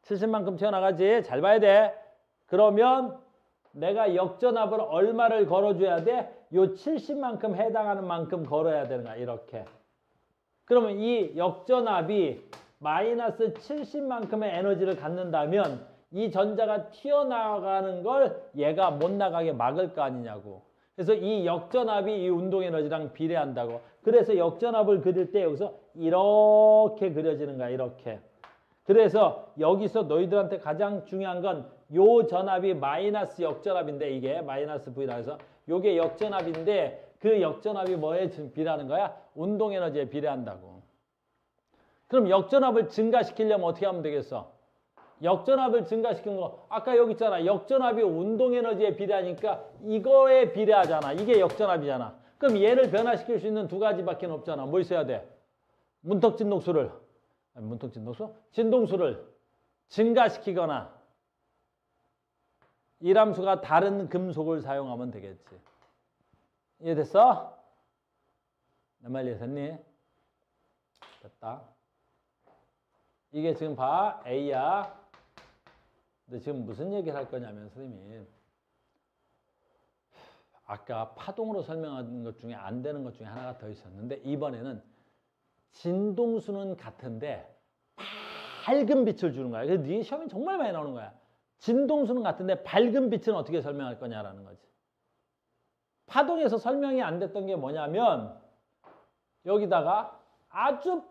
70만큼 튀어나가지. 잘 봐야 돼. 그러면 내가 역전압을 얼마를 걸어줘야 돼? 요 70만큼 해당하는 만큼 걸어야 되는 거야. 이렇게. 그러면 이 역전압이 마이너스 70만큼의 에너지를 갖는다면 이 전자가 튀어나가는 걸 얘가 못 나가게 막을 거 아니냐고. 그래서 이 역전압이 이 운동 에너지랑 비례한다고. 그래서 역전압을 그릴 때 여기서 이렇게 그려지는 거야. 이렇게. 그래서 여기서 너희들한테 가장 중요한 건 요 전압이 마이너스 역전압인데 이게 마이너스 V라 해서 요게 역전압인데 그 역전압이 뭐에 비례하는 거야? 운동 에너지에 비례한다고. 그럼 역전압을 증가시키려면 어떻게 하면 되겠어? 역전압을 증가시키는 거 아까 여기 있잖아. 역전압이 운동 에너지에 비례하니까 이거에 비례하잖아. 이게 역전압이잖아. 그럼 얘를 변화시킬 수 있는 두 가지밖에 없잖아. 뭐 있어야 돼? 문턱진동수를 진동수를 증가시키거나 이 함수가 다른 금속을 사용하면 되겠지. 이해됐어? 내 말 이해됐니? 됐다. 이게 지금 봐. A야. 근데 지금 무슨 얘기를 할 거냐면 선생님이 아까 파동으로 설명한 것 중에 안 되는 것 중에 하나가 더 있었는데 이번에는 진동수는 같은데 밝은 빛을 주는 거야. 그래서 네 시험이 정말 많이 나오는 거야. 진동수는 같은데 밝은 빛은 어떻게 설명할 거냐라는 거지. 파동에서 설명이 안 됐던 게 뭐냐면 여기다가 아주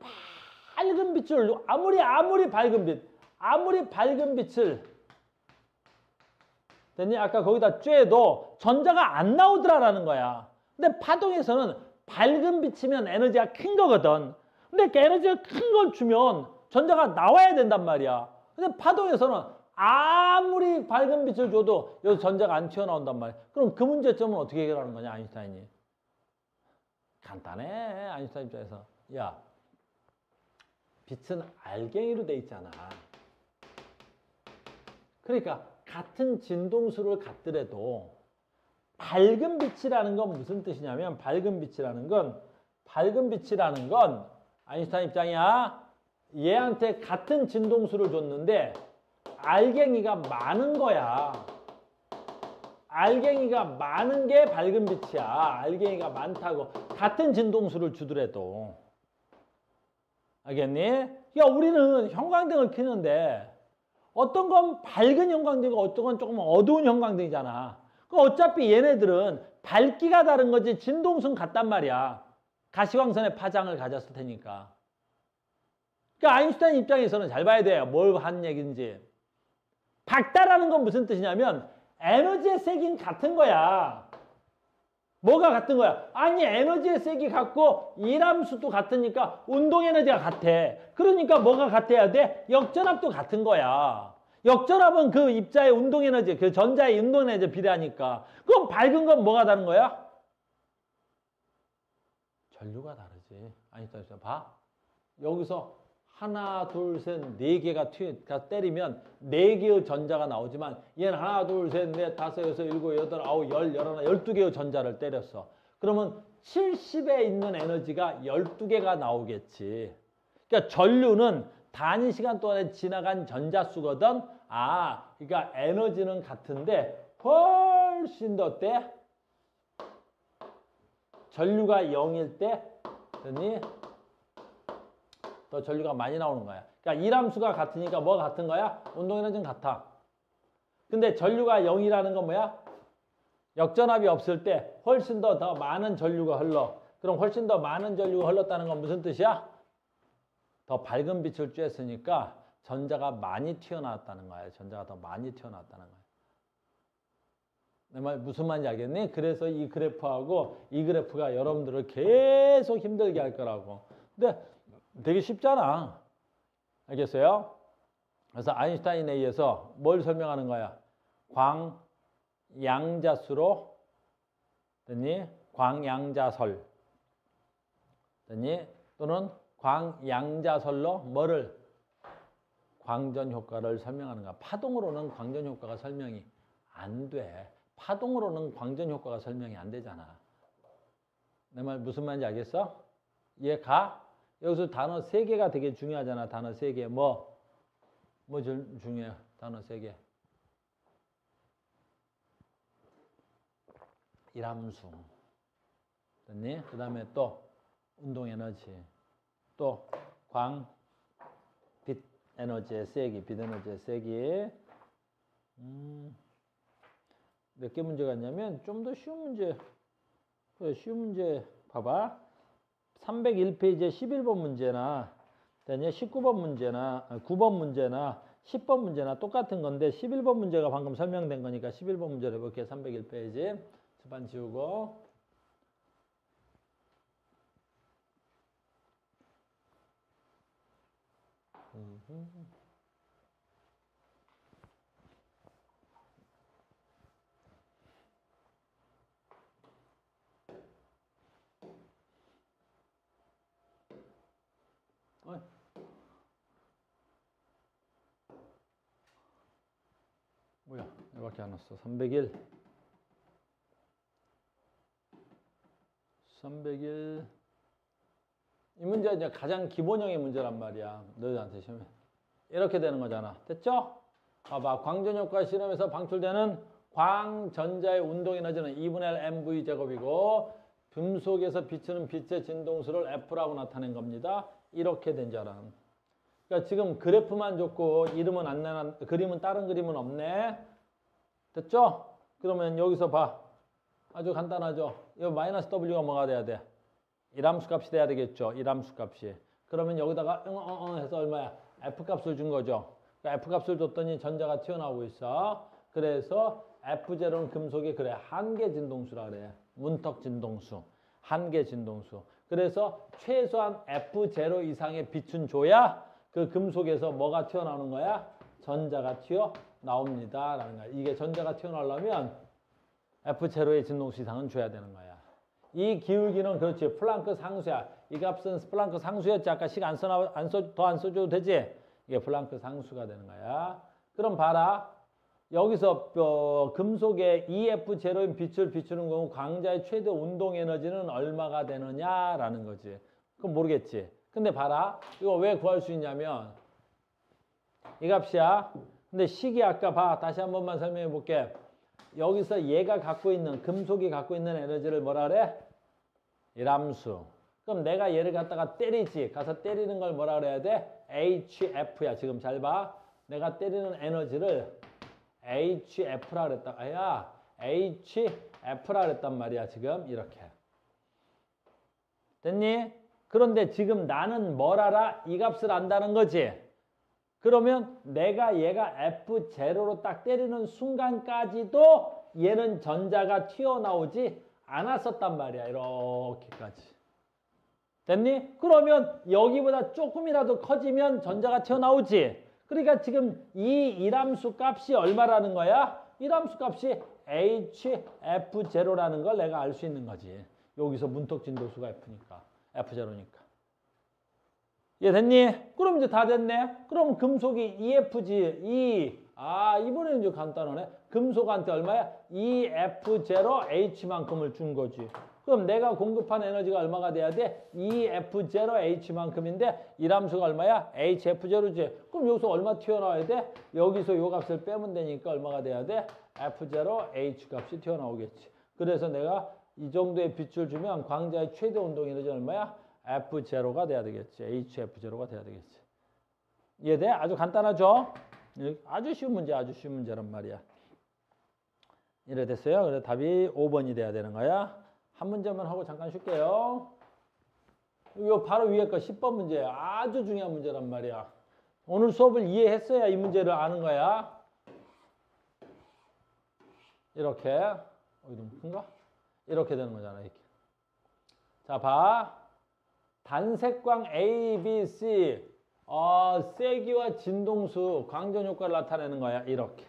밝은 빛을 아무리 밝은 빛을 됐니? 아까 거기다 쬐도 전자가 안 나오더라라는 거야. 근데 파동에서는 밝은 빛이면 에너지가 큰 거거든. 근데 그 에너지가 큰 걸 주면 전자가 나와야 된단 말이야. 근데 파동에서는 아무리 밝은 빛을 줘도 여기 전자가 안 튀어나온단 말이야. 그럼 그 문제점은 어떻게 해결하는 거냐, 아인슈타인이? 간단해, 아인슈타인 입장에서. 야, 빛은 알갱이로 돼 있잖아. 그러니까 같은 진동수를 갖더라도 밝은 빛이라는 건 무슨 뜻이냐면 밝은 빛이라는 건 아인슈타인 입장이야. 얘한테 같은 진동수를 줬는데 알갱이가 많은 거야. 알갱이가 많은 게 밝은 빛이야. 알갱이가 많다고. 같은 진동수를 주더라도. 알겠니? 야, 우리는 형광등을 켜는데 어떤 건 밝은 형광등이고 어떤 건 조금 어두운 형광등이잖아. 어차피 얘네들은 밝기가 다른 거지 진동수는 같단 말이야. 가시광선의 파장을 가졌을 테니까. 그러니까 아인슈타인 입장에서는 잘 봐야 돼요. 뭘 한 얘기인지. 밝다라는 건 무슨 뜻이냐면 에너지의 색이 같은 거야. 뭐가 같은 거야? 아니 에너지의 색이 같고 일함수도 같으니까 운동 에너지가 같아. 그러니까 뭐가 같아야 돼? 역전압도 같은 거야. 역전압은 그 입자의 운동 에너지, 그 전자의 운동 에너지에 비례하니까. 그럼 밝은 건 뭐가 다른 거야? 전류가 다르지. 아인슈타인 봐. 여기서 하나, 둘, 셋, 네 개가 때리면 네 개의 전자가 나오지만 얘는 하나, 둘, 셋, 넷, 다섯, 여섯, 일곱, 여덟, 아홉, 열, 열하나, 12개의 전자를 때렸어. 그러면 70에 있는 에너지가 12개가 나오겠지. 그러니까 전류는 단위 시간 동안에 지나간 전자수거든. 그러니까 에너지는 같은데 훨씬 더 어때? 전류가 0일 때 더 전류가 많이 나오는 거야. 그러니까 이함수가 같으니까 뭐가 같은 거야? 운동에너지는 같아. 근데 전류가 0이라는 건 뭐야? 역전압이 없을 때 훨씬 더 많은 전류가 흘러. 그럼 훨씬 더 많은 전류가 흘렀다는 건 무슨 뜻이야? 더 밝은 빛을 쬐으니까 전자가 많이 튀어나왔다는 거야. 전자가 더 많이 튀어나왔다는 거야. 내 말 무슨 말인지 알겠니? 그래서 이 그래프하고 이 그래프가 여러분들을 계속 힘들게 할 거라고. 근데 되게 쉽잖아. 알겠어요? 그래서 아인슈타인에 의해서 뭘 설명하는 거야? 광양자수로 됐니? 광양자설 됐니? 또는 광양자설로 뭐를? 광전 효과를 설명하는 거야. 파동으로는 광전 효과가 설명이 안 돼. 파동으로는 광전 효과가 설명이 안 되잖아. 내 말 무슨 말인지 알겠어? 이해 가? 여기서 단어 3개가 되게 중요하잖아. 단어 3개. 뭐 중요해? 단어 3개. 일함수. 됐니? 그 다음에 또 운동에너지. 또 빛 에너지의 세기. 빛 에너지의 세기. 몇 개 문제가 있냐면 좀 더 쉬운 문제. 쉬운 문제 봐봐. 301페이지에 11번 문제나 19번 문제나 9번 문제나 10번 문제나 똑같은 건데 11번 문제가 방금 설명된 거니까 11번 문제를 해볼게요. 301페이지. 습관 지우고. 뭐야? 이거밖에 안 왔어. 301. 301. 이 문제가 이제 가장 기본형의 문제란 말이야. 너희들한테 시험에. 이렇게 되는 거잖아. 됐죠? 봐봐. 광전효과 실험에서 방출되는 광전자의 운동에너지는 2분의 L mv 제곱이고 금속에서 비추는 빛의 진동수를 F라고 나타낸 겁니다. 이렇게 된 자람. 그러니까 지금 그래프만 줬고 이름은 안 내놨, 그림은 다른 그림은 없네. 됐죠? 그러면 여기서 봐. 아주 간단하죠? 이 마이너스 W가 뭐가 돼야 돼? 일함수 값이 돼야 되겠죠? 일함수 값이. 그러면 여기다가 해서 얼마야? F값을 준 거죠. 그러니까 F값을 줬더니 전자가 튀어나오고 있어. 그래서 F0는 금속의 그래 한계 진동수라 그래. 문턱 진동수. 한계 진동수. 그래서 최소한 F0 이상의 빛은 줘야 그 금속에서 뭐가 튀어나오는 거야? 전자가 튀어나옵니다. 라는 거야. 이게 전자가 튀어나오려면 F0의 진동수 이상은 줘야 되는 거야. 이 기울기는 그렇지. 플랑크 상수야. 이 값은 플랑크 상수였지. 아까 식 더 안 써줘도 되지? 이게 플랑크 상수가 되는 거야. 그럼 봐라. 여기서 금속의 EF0인 빛을 비추는 경우 광자의 최대 운동 에너지는 얼마가 되느냐라는 거지. 그건 모르겠지. 근데 봐라. 이거 왜 구할 수 있냐면 이 값이야. 근데 식이 아까 봐. 다시 한 번만 설명해 볼게. 여기서 얘가 갖고 있는 금속이 갖고 있는 에너지를 뭐라 그래? 일함수. 그럼 내가 얘를 갖다가 때리지. 가서 때리는 걸 뭐라 그래야 돼? HF야. 지금 잘 봐. 내가 때리는 에너지를 HF라 그랬다. HF라 그랬단 말이야. 지금 이렇게. 됐니? 그런데 지금 나는 뭘 알아? 이 값을 안다는 거지. 그러면 내가 얘가 F0로 딱 때리는 순간까지도 얘는 전자가 튀어나오지 않았었단 말이야. 이렇게까지. 됐니? 그러면 여기보다 조금이라도 커지면 전자가 튀어나오지. 그러니까 지금 이 일함수 값이 얼마라는 거야? 일함수 값이 HF0라는 걸 내가 알 수 있는 거지. 여기서 문턱 진도수가 F니까. F0니까. 이해됐니? 그럼 이제 다 됐네? 그럼 금속이 EF지. 이번에는 이제 간단하네. 금속한테 얼마야? EF0H만큼을 준 거지. 그럼 내가 공급한 에너지가 얼마가 돼야 돼? EF0H만큼인데 이 함수가 얼마야? HF0지. 그럼 여기서 얼마 튀어나와야 돼? 여기서 요 값을 빼면 되니까 얼마가 돼야 돼? F0H 값이 튀어나오겠지. 그래서 내가 이 정도의 빛을 주면 광자의 최대 운동 에너지 얼마야? F0가 돼야 되겠지. HF0가 돼야 되겠지. 이해돼? 아주 간단하죠? 아주 쉬운 문제, 아주 쉬운 문제란 말이야. 이래 됐어요. 그래서 답이 5번이 돼야 되는 거야. 한 문제만 하고 잠깐 쉴게요. 요 바로 위에 거 10번 문제. 아주 중요한 문제란 말이야. 오늘 수업을 이해했어야 이 문제를 아는 거야. 이렇게. 너무 큰가? 이렇게 되는 거잖아. 이렇게. 자, 봐. 단색광 A, B, C. 세기와 진동수, 광전 효과를 나타내는 거야. 이렇게.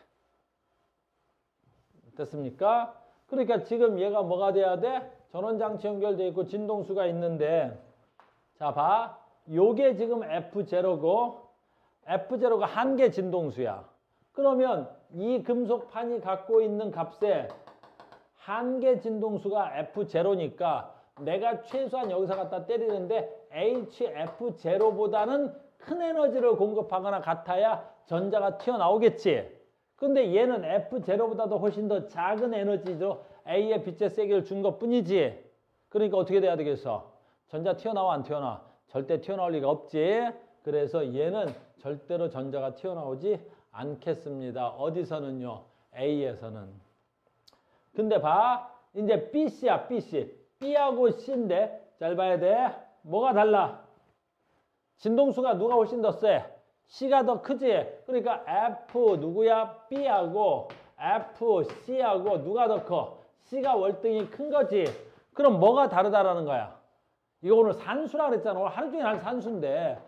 됐습니까? 그러니까 지금 얘가 뭐가 돼야 돼? 전원장치 연결되어 있고 진동수가 있는데, 자, 봐. 요게 지금 F0고, F0가 한계 진동수야. 그러면 이 금속판이 갖고 있는 값에 한계 진동수가 F0니까 내가 최소한 여기서 갖다 때리는데 HF0보다는 큰 에너지를 공급하거나 같아야 전자가 튀어나오겠지. 근데 얘는 F0보다도 훨씬 더 작은 에너지죠. A의 빛의 세기를 준 것뿐이지. 그러니까 어떻게 돼야 되겠어? 전자 튀어나와 안 튀어나와? 절대 튀어나올 리가 없지. 그래서 얘는 절대로 전자가 튀어나오지 않겠습니다. 어디서는요? A에서는. 근데 봐. 이제 BC야, BC. B하고 C인데 잘 봐야 돼. 뭐가 달라? 진동수가 누가 훨씬 더 세? C가 더 크지? 그러니까 F 누구야? B하고 F, C하고 누가 더 커? C가 월등히 큰 거지. 그럼 뭐가 다르다라는 거야? 이거 오늘 산수라 그랬잖아. 오늘 하루 종일 한 산수인데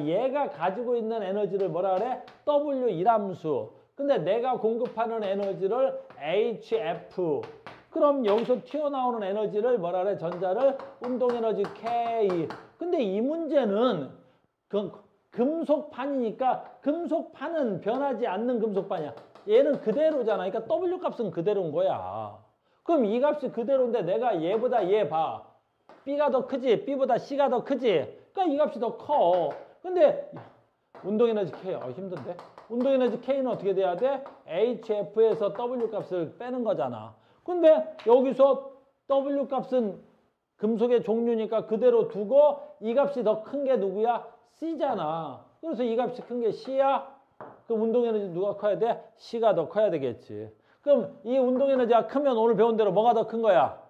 얘가 가지고 있는 에너지를 뭐라 그래? W1함수. 근데 내가 공급하는 에너지를 HF. 그럼 여기서 튀어나오는 에너지를 뭐라 그래? 전자를 운동에너지 K. 근데 이 문제는 금속판이니까 금속판은 변하지 않는 금속판이야. 얘는 그대로잖아. 그러니까 W 값은 그대로인 거야. 그럼 이 값이 그대로인데 내가 얘보다 얘 봐. B가 더 크지? B보다 C가 더 크지? 그러니까 이 값이 더 커. 근데 운동에너지 K, 힘든데? 운동에너지 K는 어떻게 돼야 돼? HF에서 W 값을 빼는 거잖아. 근데 여기서 W 값은 금속의 종류니까 그대로 두고 이 값이 더 큰 게 누구야? C잖아. 그래서 이 값이 큰 게 C야? 그럼 운동에너지 누가 커야 돼? C가 더 커야 되겠지. 그럼 이 운동에너지가 크면 오늘 배운 대로 뭐가 더 큰 거야?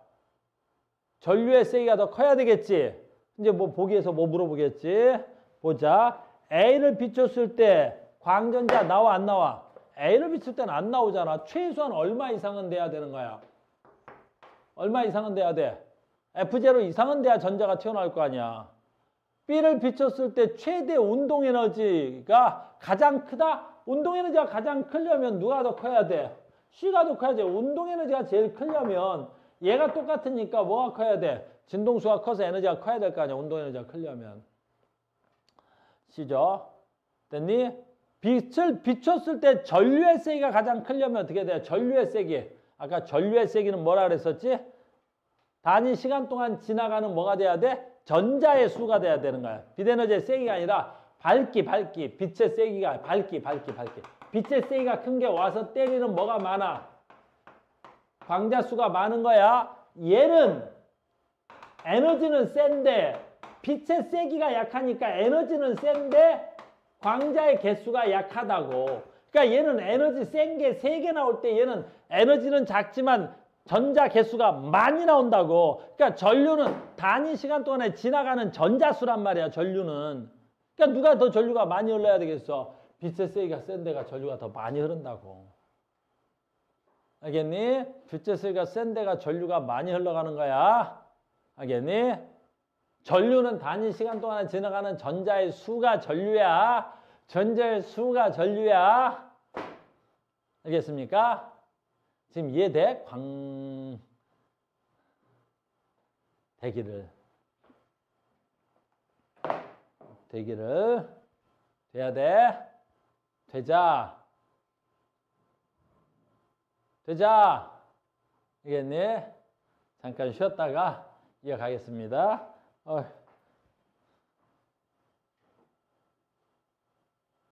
전류의 세기가 더 커야 되겠지. 이제 뭐 보기에서 뭐 물어보겠지? 보자. A를 비췄을 때 광전자 나와 안 나와? A를 비출 때는 안 나오잖아. 최소한 얼마 이상은 돼야 되는 거야? 얼마 이상은 돼야 돼? F0 이상은 돼야 전자가 튀어나올 거 아니야. B를 비췄을 때 최대 운동에너지가 가장 크다? 운동에너지가 가장 크려면 누가 더 커야 돼? C가 더 커야지. 운동에너지가 제일 크려면 얘가 똑같으니까 뭐가 커야 돼? 진동수가 커서 에너지가 커야 될 거 아니야. 운동에너지가 크려면. C죠? 됐니? 빛을 비췄을 때 전류의 세기가 가장 크려면 어떻게 돼요? 전류의 세기. 아까 전류의 세기는 뭐라 그랬었지? 단위 시간 동안 지나가는 뭐가 돼야 돼? 전자의 수가 돼야 되는 거야. 빛에너지의 세기가 아니라 밝기. 빛의 세기가 밝기. 빛의 세기가 큰 게 와서 때리는 뭐가 많아? 광자 수가 많은 거야. 얘는 에너지는 센데 빛의 세기가 약하니까 에너지는 센데 광자의 개수가 약하다고. 그러니까 얘는 에너지 센 게 3개 나올 때 얘는 에너지는 작지만 전자 개수가 많이 나온다고. 그러니까 전류는 단위 시간 동안에 지나가는 전자수란 말이야. 전류는. 그러니까 누가 더 전류가 많이 흘러야 되겠어? 빛의 세기가 센 데가 전류가 더 많이 흐른다고. 알겠니? 빛의 세기가 센 데가 전류가 많이 흘러가는 거야. 알겠니? 전류는 단위 시간 동안에 지나가는 전자의 수가 전류야. 전자의 수가 전류야. 알겠습니까? 지금 이해돼? 대기를 돼야 돼. 되자. 알겠니? 잠깐 쉬었다가 이어가겠습니다.